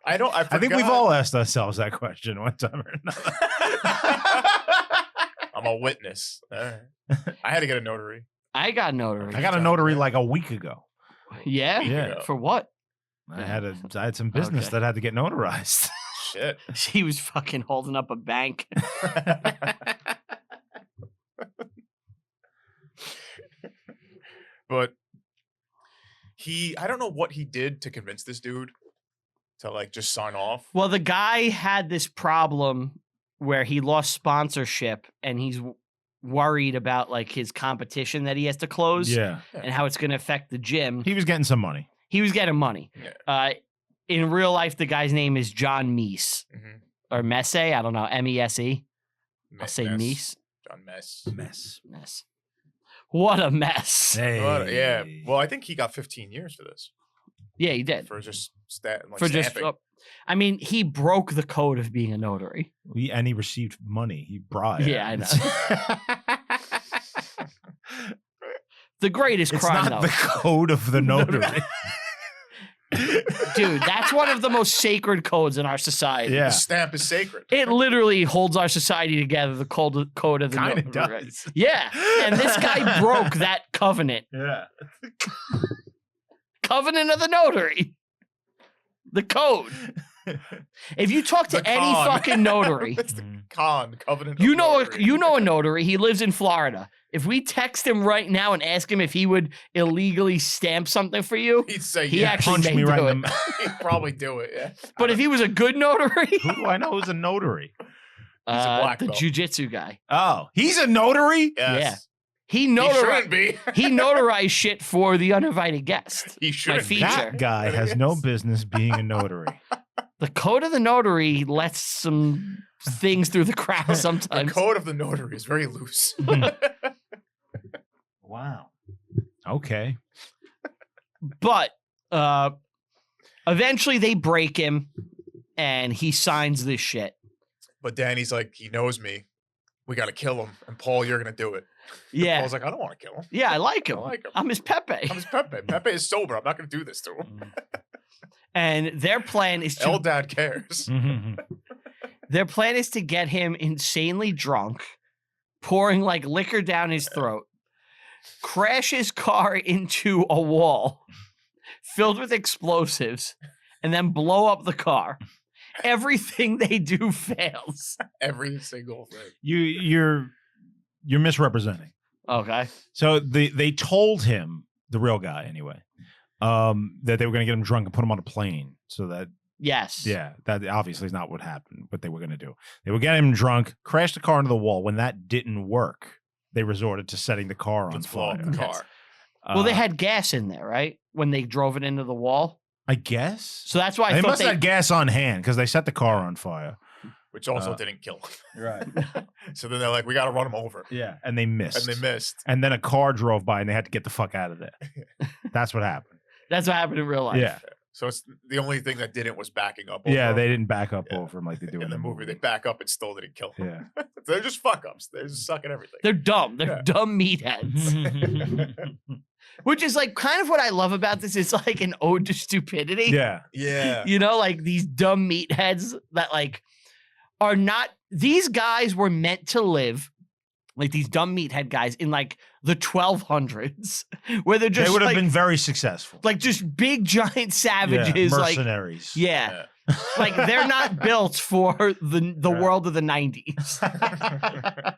I I think we've all asked ourselves that question one time or another. I'm a witness. All right. I had to get a notary. I got notary. I got a notary like a week ago. Yeah. Yeah. For what? I had some business Okay. that had to get notarized. Shit. He was fucking holding up a bank. But I don't know what he did to convince this dude to like just sign off. Well, the guy had this problem where he lost sponsorship, and he's worried about like his competition that he has to close Yeah. and how it's going to affect the gym. He was getting some money. He was getting money. Yeah. In real life, the guy's name is John Meese Mhm. or Messe. I don't know. M-E-S-E. I'll say Mess. Meese. John Mess. Mess. What a mess. Yeah. Well, I think he got 15 years for this. Yeah, he did. For just For just, stamping. I mean, he broke the code of being a notary. And he received money. He bribed. Yeah, I know. The greatest It's crime, not though. the code of the notary. Dude, that's one of the most sacred codes in our society. Yeah. The stamp is sacred. It literally holds our society together, the code of the Kind of notary. does. Yeah. And this guy broke that covenant. Yeah. Covenant of the notary. The code. If you talk to The any con. fucking notary, It's the covenant. you of know notary. a notary. He lives in Florida. If we text him right now and ask him if he would illegally stamp something for you, He'd say he yeah. actually Punch may me do right it. in the He'd probably do it. Yeah. But if he was a good notary, Who do I know who's a notary? He's a black the belt. jujitsu guy, Oh, he's a notary? Yes. he He shouldn't notarized. be. He notarized shit for the uninvited guest. He shouldn't be. feature. That guy has no business being a notary. The code of the notary lets some things through the cracks The sometimes. code of the notary is very loose. Wow. Okay. But eventually they break him and he signs this shit. But Danny's like, he knows me. We got to kill him. And Paul, you're going to do it. And Yeah. Paul's like, I don't want to kill him. Yeah, I like him. I like him. I'm his Pepe. I'm his Pepe. Pepe is sober. I'm not going to do this to him. And their plan is to Eldad cares. Mhm. Their plan is to get him insanely drunk, pouring like liquor down his throat, crash his car into a wall filled with explosives, and then blow up the car. Everything they do fails. Every single thing. You're misrepresenting. Okay. So they told him, the real guy anyway, that they were going to get him drunk and put him on a plane. So that Yes. yeah, that obviously is not what happened. What they were going to do, they would get him drunk, crash the car into the wall. When that didn't work, they resorted to setting the car on Let's blow fire. up the car. Well, they had gas in there, right? When they drove it into the wall. I guess. So that's why I they thought must have had gas on hand because they set the car on fire. Which also didn't kill him. Right. So then they're like, we got to run him over. Yeah, and they missed. And they missed. And then a car drove by and they had to get the fuck out of there. That's what happened. That's what happened in real life. Yeah. So it's the only thing that didn't was backing up. Yeah, over they him. didn't back up over him like they do In the movie. They back up and still didn't kill him. Yeah. They're just fuck ups. They're just sucking everything. They're dumb. They're dumb meatheads. Which is like kind of what I love about this. It's like an ode to stupidity. Yeah. Yeah. You know, like these dumb meatheads that like are not, these guys were meant to live like these dumb meathead guys in like the 1200s where they're just They would have like, been very successful. like just big giant savages. Mercenaries. Like, yeah. Like they're not built for the world of the 90s.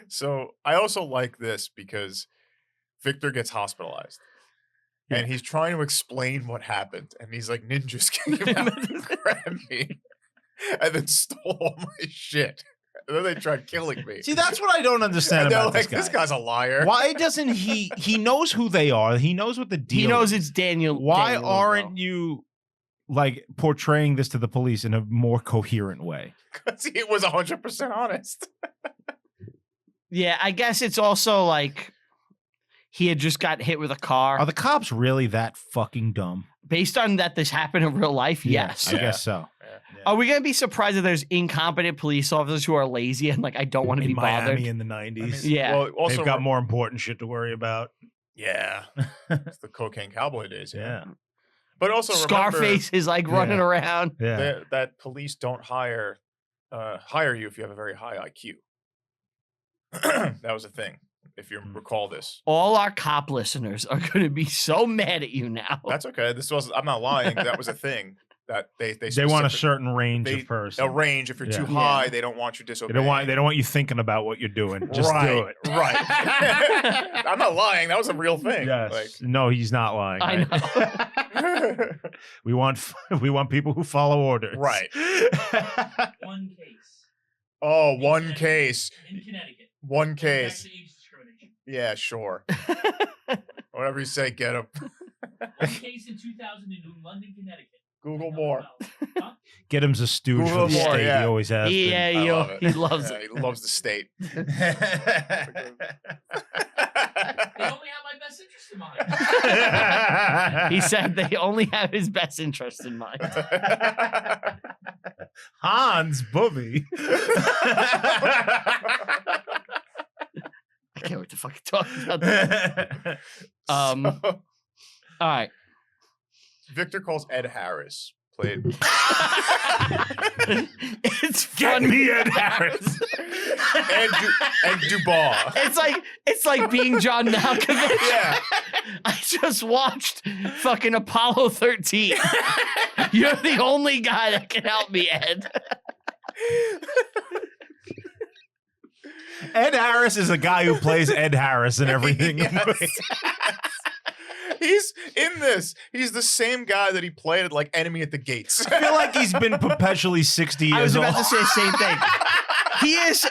So I also like this because Victor gets hospitalized. And he's trying to explain what happened. And he's like, ninjas came out and grabbed me and then stole all my shit. And then they tried killing me. See, that's what I don't understand And they're about like, this this guy's a liar. Why doesn't he knows who they are. He knows what the deal He knows is. it's Daniel. Why Daniel aren't Lobo. you like portraying this to the police in a more coherent way? Because he was 100% honest. Yeah, I guess it's also like he had just got hit with a car. Are the cops really that fucking dumb? Based on that this happened in real life, yes. I guess so. Are we going to be surprised that there's incompetent police officers who are lazy and like, I don't want to be In Miami bothered? in the 90s. Yeah. Well, also, They've got more important shit to worry about. Yeah. It's the cocaine cowboy days. Yeah. But also Scarface is like running around. Yeah. that police don't hire you if you have a very high IQ. That was a thing, if you recall this. All our cop listeners are going to be so mad at you now. That's okay. I'm not lying. That was a thing that they want a certain range of a person. range. If you're too Yeah. high, they don't want you They disobeying. don't want you thinking about what you're doing. Just right, do it. Right. I'm not lying. That was a real thing. Yes. Like, No, he's not lying. I know. we want people who follow orders. Right. One case. Oh, one case. In Connecticut. One Back case. to age discrimination. Yeah, sure. Whatever you say, get him. One case in 2000 in London, Connecticut. Google more. Huh? Get him's a stooge Google for the more, state. yeah. He always has been. Yeah, I love it. he loves Yeah, it. he loves the state. They only have my best interest in mind. He said they only have his best interest in mind. Hans Booby. I can't wait to fucking talk about that. All right. Victor calls Ed Harris, played It's funny. Ed Harris. and Dubois. It's like being John Malkovich. Yeah. I just watched fucking Apollo 13. You're the only guy that can help me, Ed. Ed Harris is a guy who plays Ed Harris in everything. Yes. He's in this. He's the same guy that he played at like Enemy at the Gates. I feel like he's been perpetually 60 I years was old. about to say the same thing. He is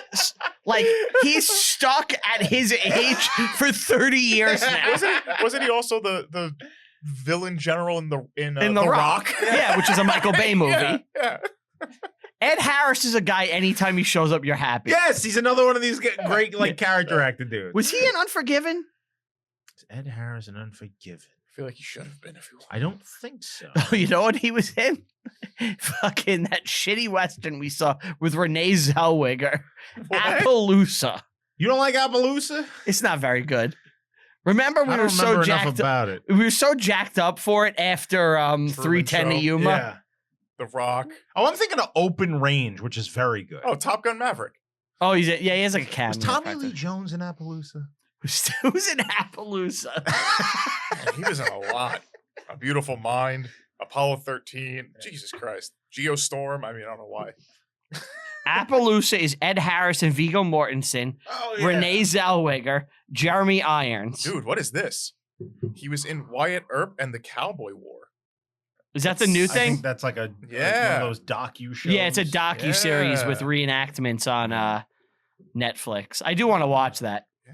like he's stuck at his age for 30 years now. Wasn't he also the villain general in the Rock. Yeah, which is a Michael Bay movie. Yeah. Ed Harris is a guy. Anytime he shows up, you're happy. Yes, he's another one of these great like character actor dudes. Was he in Unforgiven? Ed Harris in Unforgiven? I feel like he should have been if he was. I don't think so. Oh, you know what he was in? Fucking that shitty Western we saw with Renee Zellweger. Appaloosa. You don't like Appaloosa? It's not very good. Remember we I were don't so remember enough jacked about it. We were so jacked up for it after 310 to Show. Yuma. Yeah. The Rock. Oh, I'm thinking of Open Range, which is very good. Oh, Top Gun Maverick. Oh, he has like a cameo. Was Tommy practically. Lee Jones in Appaloosa? Who's in Appaloosa? Man, he was in a lot. A Beautiful Mind. Apollo 13. Jesus Christ. Geostorm. I mean, I don't know why. Appaloosa is Ed Harris and Viggo Mortensen, Oh, Renee Zellweger, Jeremy Irons. Dude, what is this? He was in Wyatt Earp and the Cowboy War. Is that the new I thing? think that's like one Yeah. of those docu shows. Yeah, it's a docu-series Yeah. with reenactments on Netflix. I do want to watch that. Yeah.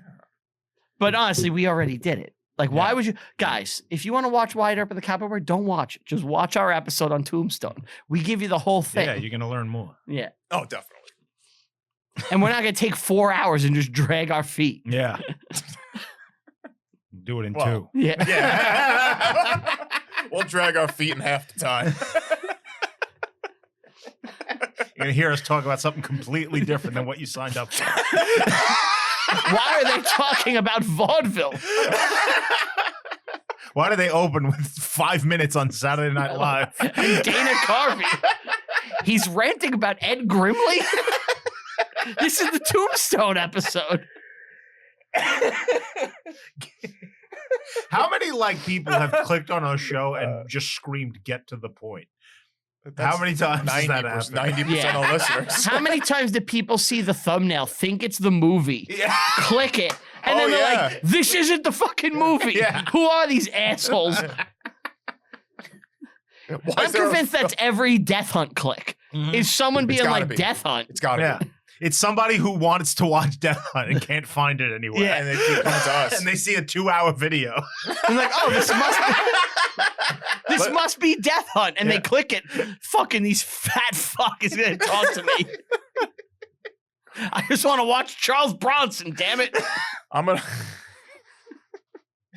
But honestly, we already did it. Like, why Yeah. would you... Guys, if you want to watch Wyatt Earp and the Cowboy War, don't watch it. Just watch our episode on Tombstone. We give you the whole thing. Yeah, you're gonna learn more. Yeah. Oh, definitely. And we're not going to take 4 hours and just drag our feet. Yeah. Do it in Well, 2. Yeah. Yeah. We'll drag our feet in half the time. You're gonna hear us talk about something completely different than what you signed up for. Why are they talking about vaudeville? Why do they open with 5 minutes on Saturday Night Live? And Dana Carvey. He's ranting about Ed Grimley? This is the Tombstone episode. How many people have clicked on our show and just screamed, "Get to the point"? How many times has that 90% Yeah. of listeners. How many times do people see the thumbnail, think it's the movie, Yeah. click it, and then Oh, they're yeah. like, this isn't the fucking movie. Yeah. Who are these assholes? Why I'm is there a- convinced that's every Death Hunt click. Is someone It's being gotta like, be. Death Hunt? It's gotta Yeah. be. It's somebody who wants to watch Death Hunt and can't find it anywhere. Yeah. And they keep coming to us. And they see a 2-hour video. I'm like, oh, this must be Death Hunt. And they Yeah. click it. Fucking these fat fuck is going to talk to me. I just want to watch Charles Bronson, damn it. I'm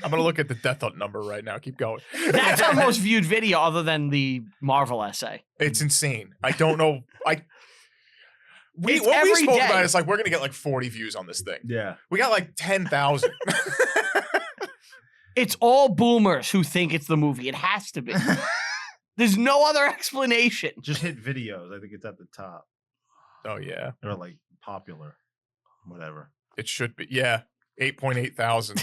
gonna look at the Death Hunt number right now. Keep going. That's our most viewed video other than the Marvel essay. It's insane. I don't know. It's What we every spoke day. about is like we're gonna get like 40 views on this thing. Yeah. We got like 10,000. It's all boomers who think it's the movie. It has to be. There's no other explanation. Just hit videos. I think it's at the top. Oh yeah, They're like popular. Whatever. it should be. Yeah, 8.8 thousand.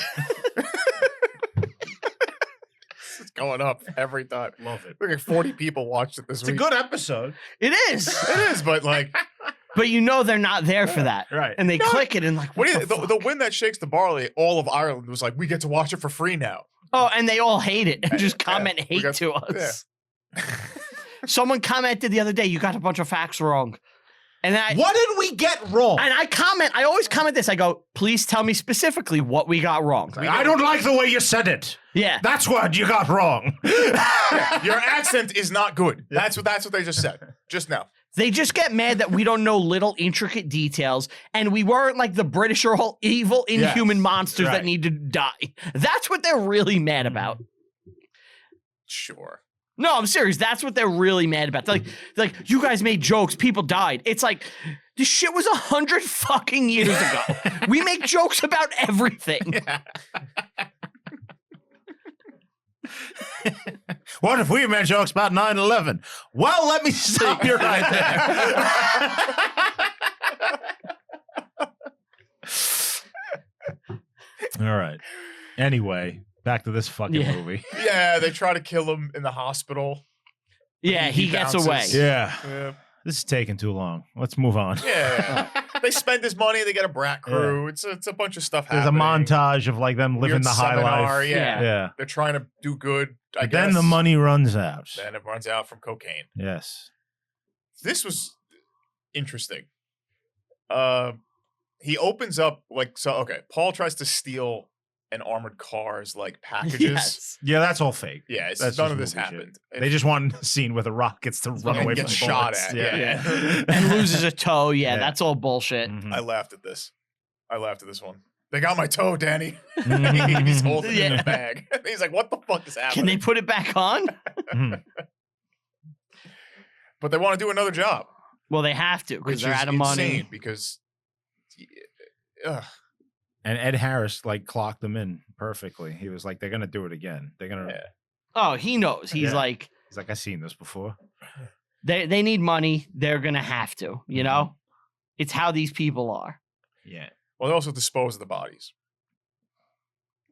It's going up every time. Love it. Look, like 40 people watched it this It's a week. good episode. It is. It is, but like, But you know they're not there for that. Right. And they No. click it and like, what what do you, the the fuck? win that shakes the barley? All of Ireland was like, we get to watch it for free now. Oh, and they all hate it and just Yeah, comment we hate got- to us. Someone commented the other day, you got a bunch of facts wrong. And then What did we get wrong? I always comment this. I go, please tell me specifically what we got wrong. I don't like the way you said it. Yeah. That's what you got wrong. Your accent is not good. That's what they just said just now. They just get mad that we don't know little intricate details and we weren't like the British are all evil, inhuman monsters that right. need to die. That's what they're really mad about. Sure. No, I'm serious. That's what they're really mad about. They're like, you guys made jokes. People died. It's like, this shit was 100 fucking years ago. We make jokes about everything. What if we made jokes about 9/11? Well, let me stop you right there. All right. Anyway, back to this fucking Yeah. movie. Yeah, they try to kill him in the hospital. Yeah, he gets bounces. away. Yeah. Yeah. This is taking too long. Let's move on. Yeah. They spend his money. They get a brat crew. It's a bunch of stuff There's happening. a montage of like them living Weird the high seminar, life. Yeah. Yeah. They're trying to do good. I But guess. then the money runs out. Then it runs out from cocaine. Yes. This was interesting. He opens up okay. Paul tries to steal an armored car's like packages. Yes. Yeah, that's all fake. Yeah, That's none just of this movie shit. happened. They just want a scene where the Rock gets to run And away gets from shot bullets. at, Yeah. yeah. And loses a toe. Yeah, Yeah. that's all bullshit. Mhm. I laughed at this. I laughed at this one. They got my toe, Danny. Mhm. He's holding it in Yeah. a bag. He's like, "What the fuck is happening?" Can they put it back on? Mhm. But they want to do another job, Well, they have to because which they're is out of insane money. because. Ugh. And Ed Harris like clocked them in perfectly. He was like, "They're gonna do it again. They're gonna." Yeah. Oh, he knows. He's Yeah. like, He's like, "I've seen this before." They need money. They're gonna have to. You know, it's how these people are. Yeah. Well, they also dispose of the bodies,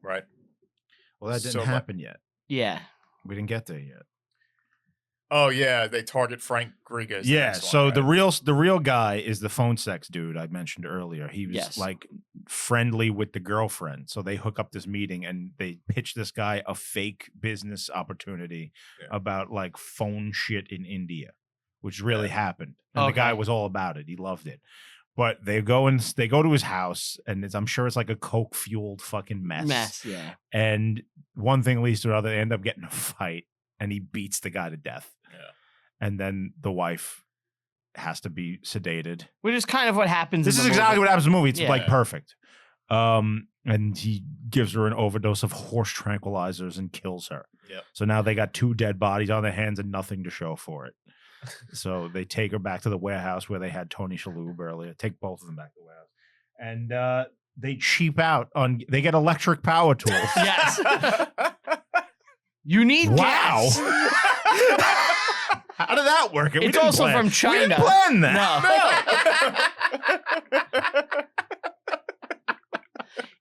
right? Well, that didn't So, happen yet. Yeah. We didn't get there yet. Oh yeah, they target Frank Griga. Yeah. So the real guy is the phone sex dude I mentioned earlier. He was like friendly with the girlfriend, so they hook up this meeting and they pitch this guy a fake business opportunity about like phone shit in India, which really happened, and the guy was all about it. He loved it. But they go to his house, and I'm sure it's like a coke fueled fucking mess. Yeah. And one thing leads to another. They end up getting a fight, and he beats the guy to death. Yeah. And then the wife has to be sedated. Which is kind of what happens. This is exactly what happens in the movie. It's like perfect. And he gives her an overdose of horse tranquilizers and kills her. Yeah. So now they got 2 dead bodies on their hands and nothing to show for it. So they take her back to the warehouse where they had Tony Shalhoub earlier. Take both of them back to the warehouse. And they cheap out on, they get electric power tools. Yes. You need gas. How did that work? It's also from China. We didn't plan that. No.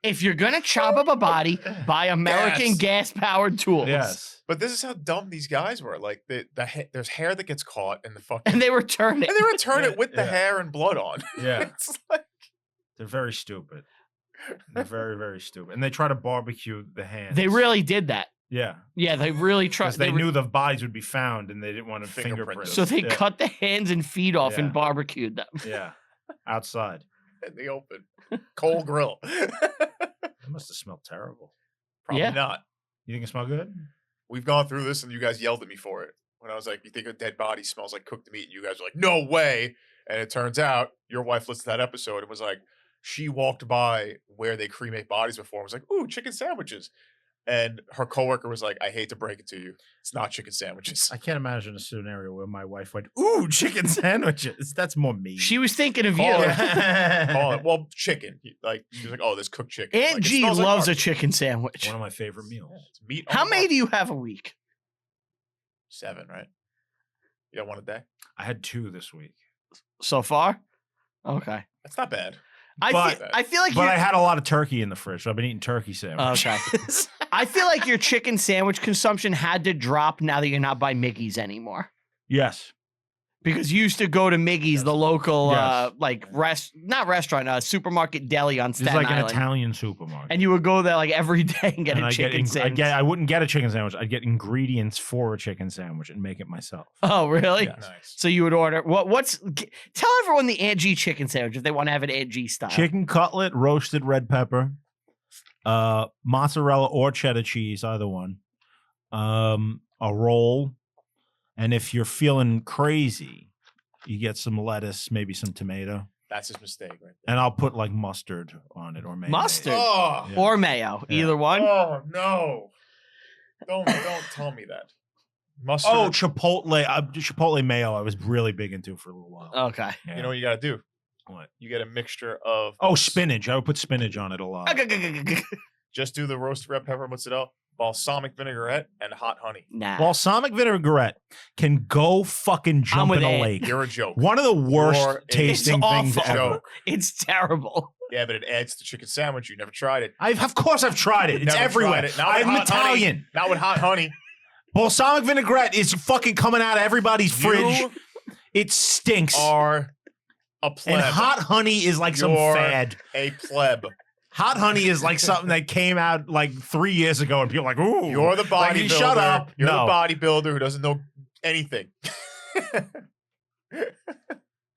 If you're going to chop up a body, buy American gas-powered tools. Yes. But this is how dumb these guys were. Like there's hair that gets caught in the fucking, And they return it. and they return it with the hair and blood on. Yeah. It's like, They're very stupid. They're very, very stupid. And they try to barbecue the hands. They really did that. Yeah. Yeah, they really tried. Because they knew the bodies would be found and they didn't want to Fingerprint fingerprint. So they Yeah. cut the hands and feet off and barbecued them. Yeah. Outside. in the open. Coal grill. It must have smelled terrible. Probably Yeah. not. You think it smelled good? We've gone through this and you guys yelled at me for it. When I was like, you think a dead body smells like cooked meat? And you guys were like, no way. And it turns out your wife listened to that episode and was like, she walked by where they cremate bodies before and was like, ooh, chicken sandwiches. And her coworker was like, I hate to break it to you. It's not chicken sandwiches. I can't imagine a scenario where my wife went, ooh, chicken sandwiches. That's more me. She was thinking of you. Call it. Well, chicken. Like, she was like, oh, there's cooked chicken. Aunt Like, it G smells like loves a barbecue. chicken sandwich. One of my favorite meals. It's meat. How on the many bone. do you have a week? 7, right? You got one a day? I had 2 this week. So far? Okay. That's not bad. I feel like But you're- I had a lot of turkey in the fridge, so I've been eating turkey sandwiches. Okay. I feel like your chicken sandwich consumption had to drop now that you're not by Mickey's anymore. Yes. Because you used to go to Mickey's, the local Yes. not restaurant, supermarket deli on It's Staten like an Island. Italian supermarket. And you would go there like every day and get And a chicken sandwich. I wouldn't get a chicken sandwich. I'd get ingredients for a chicken sandwich and make it myself. Oh, really? Yes. Nice. So you would order tell everyone the Aunt G chicken sandwich if they want to have it Aunt G style. Chicken cutlet, roasted red pepper, mozzarella or cheddar cheese, either one. A roll. And if you're feeling crazy, you get some lettuce, maybe some tomato. That's his mistake right there. And I'll put like mustard on it or mayonnaise. Mustard? Oh, Yeah. Or mayo, Yeah. either one. oh no. Don't tell me that. Mustard. Oh, Chipotle mayo I was really big into for a little while. Okay. Yeah. You know what you got to do? What? You get a mixture of... Oh, spinach. I would put spinach on it a lot. Just do the roasted red pepper, mozzarella, balsamic vinaigrette, and hot honey. Nah. Balsamic vinaigrette can go fucking jump with in a it. lake. You're a joke. One of the worst You're a tasting things awful. ever. joke. It's terrible. Yeah, but it adds to chicken sandwich. You never tried it. Of course I've tried it. It's Never everywhere. tried it. Not with I'm hot honey. Italian. Not with hot honey. Balsamic vinaigrette is fucking coming out of everybody's fridge. You It stinks. are a pleb. And hot honey is like some You're fad. a pleb. Hot honey is like something that came out like 3 years ago, and people are like, ooh. You're the Like, bodybuilder. shut up. You're No. the bodybuilder who doesn't know anything. What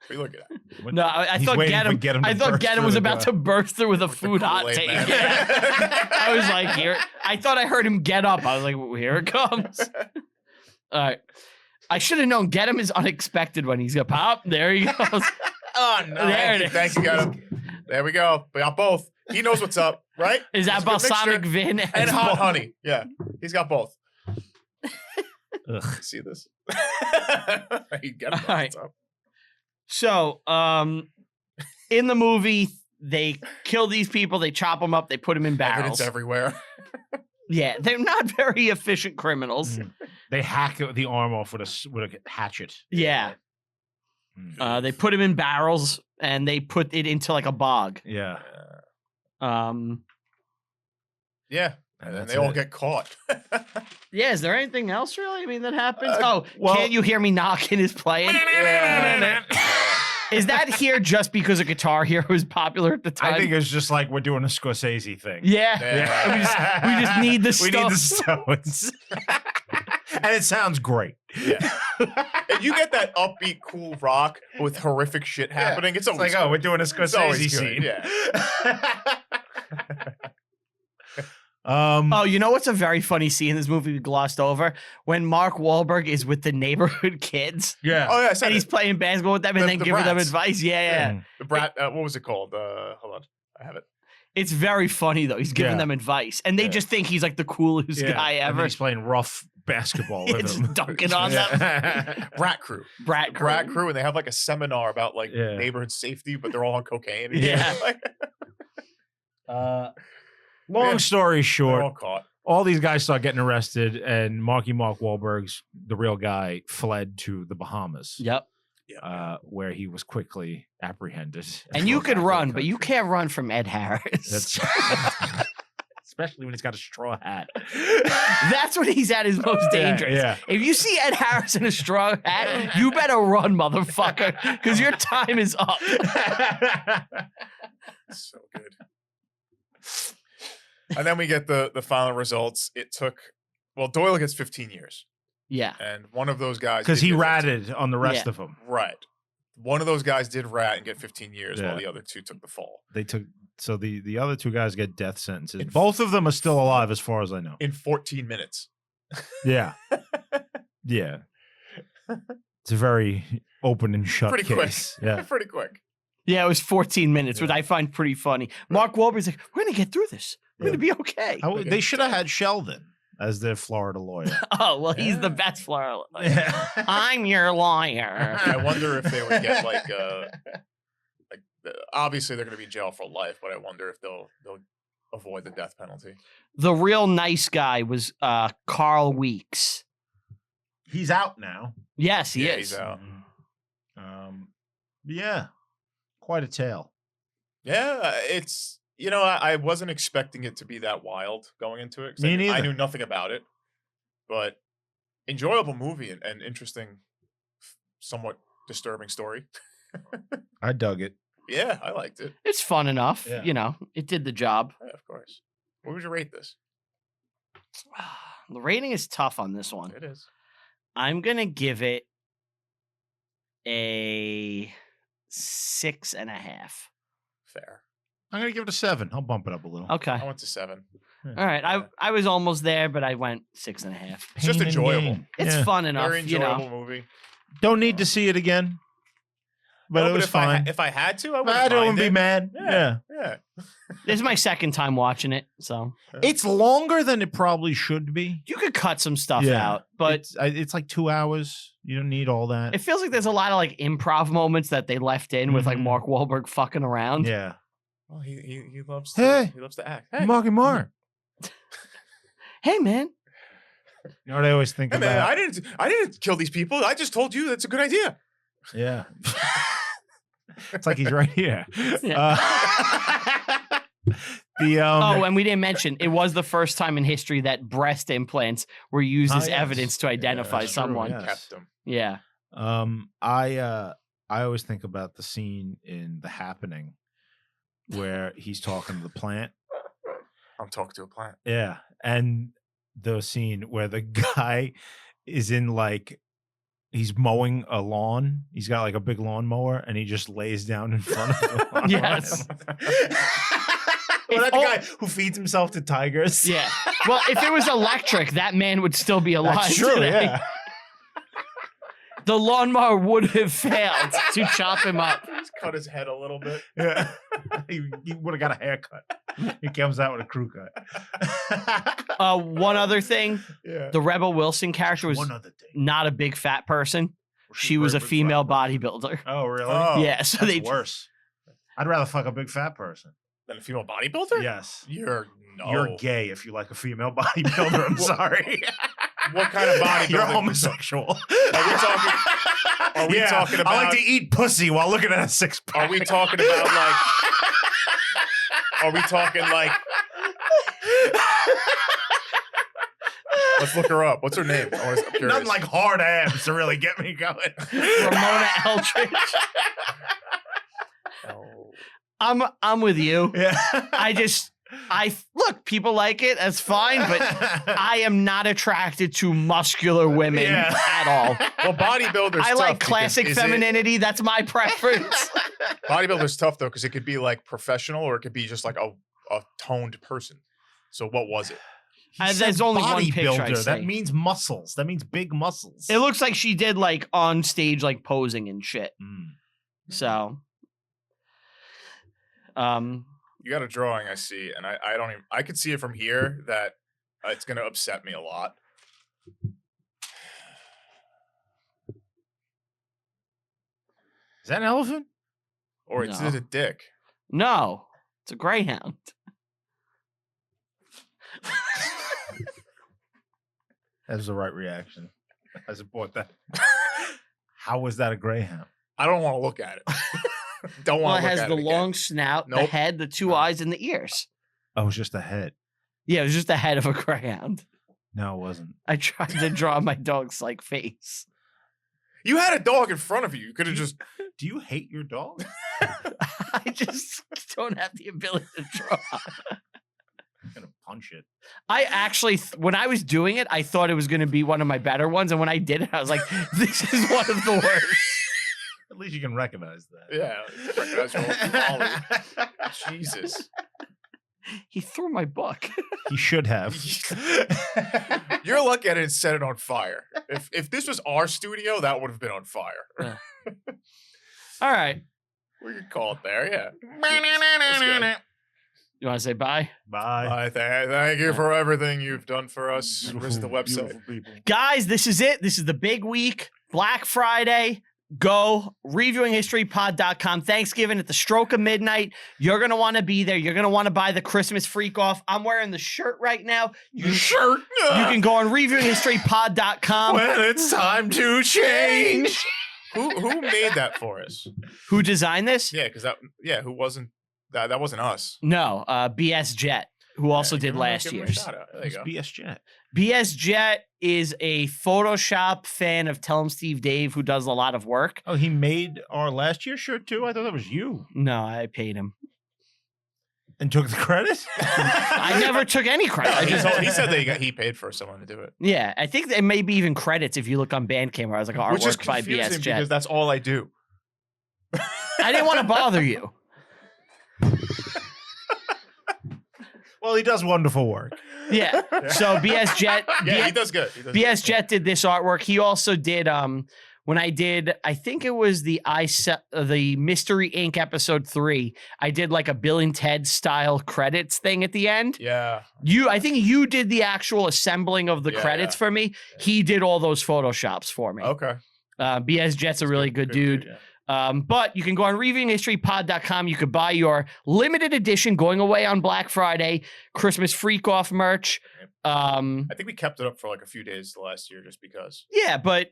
are you looking at? No, I He's thought waiting for Get him. to I thought burst Get him through was the about door. to burst through with a With the food hot Kool-Aid take. Man. I was like, here. I thought I heard him get up. I was like, well, here it comes. All right. I should have known. Get him is unexpected when he's gonna pop. There he goes. Oh no! There it is. Thank you, got him. There we go. We got both. He knows what's up, right? Is that It's a good balsamic mixture. vin And hot honey? Yeah, he's got both. Ugh. See this? He got All right. what's up. So, in the movie, they kill these people. They chop them up. They put them in barrels. Evidence everywhere. Yeah, they're not very efficient criminals. They hack the arm off with a hatchet. Yeah. They put him in barrels and they put it into like a bog. Yeah. Yeah. And then they all get caught. Yeah, is there anything else really? I mean, that happens? well- Can't You Hear Me Knocking is playing? Is that here just because a Guitar Hero was popular at the time? I think it's just like we're doing a Scorsese thing. Yeah. We just need the We need the Stones. And it sounds great. Yeah. And you get that upbeat, cool rock with horrific shit happening. It's always like, good. we're doing a It's always Scorsese good, scene. Yeah. Oh, you know what's a very funny scene in this movie we glossed over? When Mark Wahlberg is with the neighborhood kids Yeah. Oh yeah, I said and he's it. playing basketball with them and The- then the giving them brats. advice. Yeah. The brat. What was it called? Hold on, I have it. It's very funny though. He's giving Yeah. them advice and they Yeah. just think he's like the coolest guy And then ever. he's playing rough basketball with It's them. dunking on them. Brat crew. Brat Brat crew, and they have like a seminar about like Yeah. neighborhood safety, but they're all on cocaine. Yeah. Long Yeah. story They're short, all caught. all these guys start getting arrested, and Mark Wahlberg's the real guy fled to the Bahamas, Yep. where he was quickly apprehended. And you brought could back to the run, but you country. can't run from Ed Harris. That's especially when he's got a straw hat. That's when he's at his most dangerous. Yeah. If you see Ed Harris in a straw hat, you better run, motherfucker, because your time is up. So good. And then we get the final results. It took Doyle gets 15 years, Yeah. and one of those guys Because did he get 15. ratted on the rest Yeah. of them. Right. One of those guys did rat and get 15 years, while Yeah. the other two took the fall They took the other two guys get death sentences. In- Both of them are still alive, as far as I know. in 14 minutes. Yeah, yeah. It's a very open and shut Pretty case. quick. Yeah. Pretty quick. Yeah, it was 14 minutes, which I find pretty funny. Mark Wahlberg's like, we're going to get through this. We're going to be okay. They should have had Sheldon as their Florida lawyer. Oh, well, he's the best Florida lawyer. I'm your lawyer. I wonder if they would get obviously they're going to be in jail for life, but I wonder if they'll avoid the death penalty. The real nice guy was Carl Weeks. He's out now. Yes, he Yeah, is. he's out. Yeah, quite a tale. Yeah, it's I wasn't expecting it to be that wild going into it. 'Cause Me I neither. knew nothing about it, but enjoyable movie and interesting, somewhat disturbing story. I dug it. Yeah, I liked it. It's fun enough. Yeah. You know, it did the job. Yeah, of course. What would you rate this? The rating is tough on this one. It is. I'm going to give it a 6.5. Fair. I'm gonna give it a 7. I'll bump it up a little. Okay. I went to 7. All right. I was almost there, but I went 6.5. It's just Pain and enjoyable. gain. It's Yeah. fun enough, Very you enjoyable know. movie. Don't need to see it again. But No, it was if fine. if I had to, I wouldn't I don't mind be it. mad. Yeah. Yeah. This is my second time watching it, so It's longer than it probably should be. you could cut some stuff Yeah. out, but It's like 2 hours. You don't need all that. it feels like there's a lot of like improv moments that they left in with like Mhm. Mark Wahlberg fucking around. Yeah. Well, he loves Hey. he loves to act. Hey, Marky Mark. Hey, man. You know what I always think hey, man, about? I didn't kill these people. I just told you that's a good idea. Yeah. It's like he's right here. Yeah. The Oh, and we didn't mention it was the first time in history that breast implants were used Oh, as yes. evidence to identify that's true, someone. yeah. Kept them. Yeah. I always think about the scene in The Happening where he's talking to the plant. I'm talking to a plant. Yeah. And the scene where the guy is in like he's mowing a lawn. He's got like a big lawnmower and he just lays down in front of the lawn. Yes. Well, that's the guy who feeds himself to tigers. Yeah. Well, if it was electric, that man would still be alive. That's true, today. yeah. The lawnmower would have failed to chop him up. He's cut his head a little bit. Yeah. he would have got a haircut. He comes out with a crew cut. One other thing, Yeah. the Rebel Wilson character was One other thing. not a big fat person. She was a female bodybuilder. Oh, really? Oh, Yeah, so That's they worse. I'd rather fuck a big fat person. Then a female bodybuilder? Yes. You're You're gay if you like a female bodybuilder. I'm sorry. What kind of bodybuilding? You're homosexual. Are we talking? Are we talking about? I like to eat pussy while looking at a six pack. Are we talking about like? Are we talking like? Let's look her up. What's her name? I'm curious. Nothing like hard abs to really get me going. Ramona Eldridge. I'm with you. Yeah. I look, people like it, that's fine, but I am not attracted to muscular women at all. Well, bodybuilders. I like classic femininity. That's my preference. Bodybuilder's tough though, because it could be like professional or it could be just like a toned person. So what was it? There's only one picture I see. That means muscles. That means big muscles. It looks like she did like on stage, like posing and shit. So, you got a drawing I see, and I don't even. I could see it from here that it's gonna upset me a lot. Is that an elephant? Or is it a dick? No, it's a greyhound. That was the right reaction. I support that. How was that a greyhound? I don't want to look at it. Don't want to look at it. It has the long snout, the head, the two eyes, and the ears. Oh, it was just the head. Yeah, it was just the head of a greyhound. No, it wasn't. I tried to draw my dog's like face. You had a dog in front of you. You could have just. Do you hate your dog? I just don't have the ability to draw. I'm gonna punch it. I actually, when I was doing it, I thought it was going to be one of my better ones, and when I did it, I was like, "This is one of the worst." At least you can recognize that. Yeah, recognize your own quality. Jesus. He threw my book. He should have. You're lucky I didn't set it on fire. If this was our studio, that would have been on fire. Yeah. All right. We could call it there, yeah. You want to say bye? Bye. Thank you for everything you've done for us. Visit the website. Guys, this is it. This is the big week. Black Friday. Go reviewinghistorypod.com. Thanksgiving at the stroke of midnight. You're going to want to be there. You're going to want to buy the Christmas freak off. I'm wearing the shirt right now. You can go on reviewinghistorypod.com. When it's time to change. Who made that for us? Who designed this? Yeah, because who wasn't that wasn't us. No, BS Jet, who also did last year's. There you go. BS Jet. BS Jet is a Photoshop fan of Tell 'em Steve Dave who does a lot of work. Oh, he made our last year's shirt too? I thought that was you. No, I paid him. And took the credit? I never took any credit. He said that he paid for someone to do it. Yeah, I think there may be even credits if you look on Bandcamp where I was like, artwork by BS Jet. Because that's all I do. I didn't want to bother you. Well, he does wonderful work. Yeah. So BS Jet. Yeah, he does good. BS Jet did this artwork. He also did when I did, I think it was the Mystery Inc. episode 3. I did like a Bill and Ted style credits thing at the end. Yeah. I think you did the actual assembling of the credits for me. Yeah. He did all those Photoshops for me. Okay. BS Jet's a really good dude. Yeah. But you can go on reviewinghistorypod.com. You could buy your limited edition going away on Black Friday Christmas freak off merch. I think we kept it up for like a few days last year just because. Yeah, but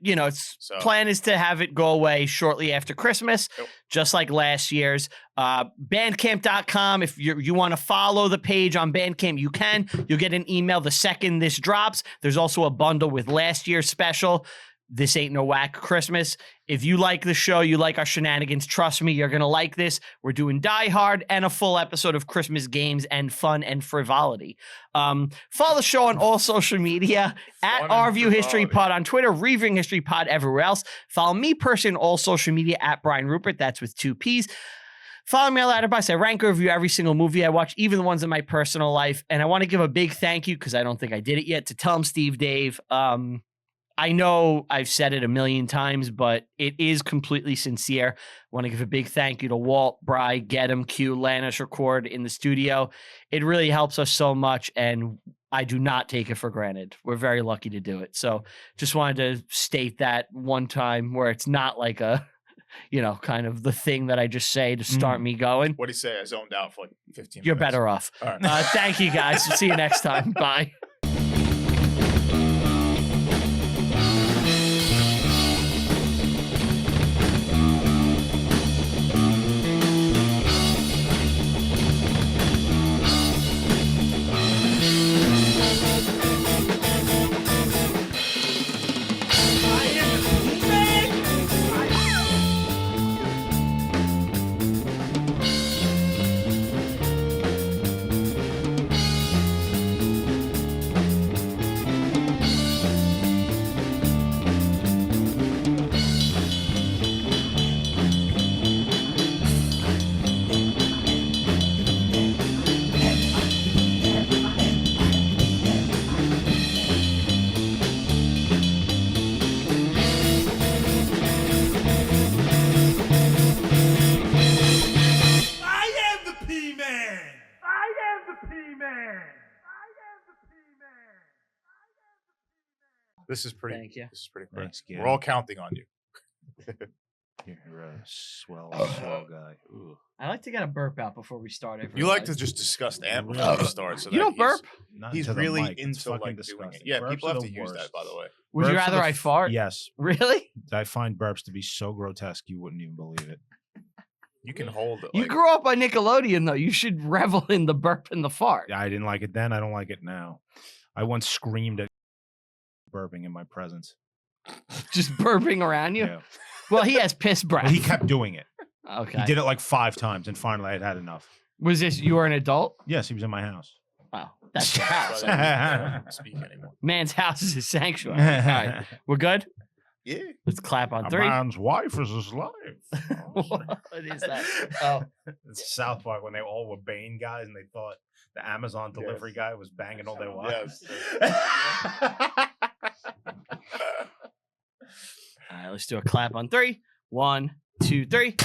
plan is to have it go away shortly after Christmas, just like last year's. Bandcamp.com. If you want to follow the page on Bandcamp, you can. You'll get an email the second this drops. There's also a bundle with last year's special. This Ain't No Whack Christmas. If you like the show, you like our shenanigans, trust me, you're going to like this. We're doing Die Hard and a full episode of Christmas games and fun and frivolity. Follow the show on all social media at RView History Pod on Twitter, Reviewing History Pod everywhere else. Follow me personally on all social media at Brian Rupert. That's with 2 P's. Follow me on Letterboxd. I rank and review every single movie I watch, even the ones in my personal life. And I want to give a big thank you, because I don't think I did it yet, to Tell 'em Steve Dave. I know I've said it a million times, but it is completely sincere. I want to give a big thank you to Walt, Bry, Get 'em, Q, Lannis, Record in the studio. It really helps us so much, and I do not take it for granted. We're very lucky to do it. So just wanted to state that one time where it's not like a, kind of the thing that I just say to start me going. What do you say? I zoned out for like 15 minutes. You're better off. All right. Thank you, guys. See you next time. Bye. This is pretty. Thank you. This is pretty quick. Thanks, We're all counting on you. You're a swell guy. Ooh. I like to get a burp out before we start. You like to exercise. just discuss the amp before you start. So You that don't burp? Not He's to the really mic. It's into fucking like doing disgusting. it. Yeah, Burps people are have the to use that, worst. by the way. Would Burps you are rather the I fart? Yes. Really? I find burps to be so grotesque you wouldn't even believe it. You can hold it. You Like, grew up on Nickelodeon, though. You should revel in the burp and the fart. I didn't like it then. I don't like it now. I once screamed at burping in my presence. Just burping around you. Yeah. Well, he has piss breath. Well, he kept doing it. Okay. He did it like 5 times, and finally I'd had enough. Was this you were an adult? Yes, he was in my house. Wow, that's your that's house. why they don't speak anymore. Man's house is his sanctuary. All right, we're good. Yeah. Let's clap on A 3. man's wife is his life. What is that? Oh, It's South Park when they all were Bane guys and they thought the Amazon delivery guy was banging all their wives. all right. Let's do a clap on 3. 1, 2, 3.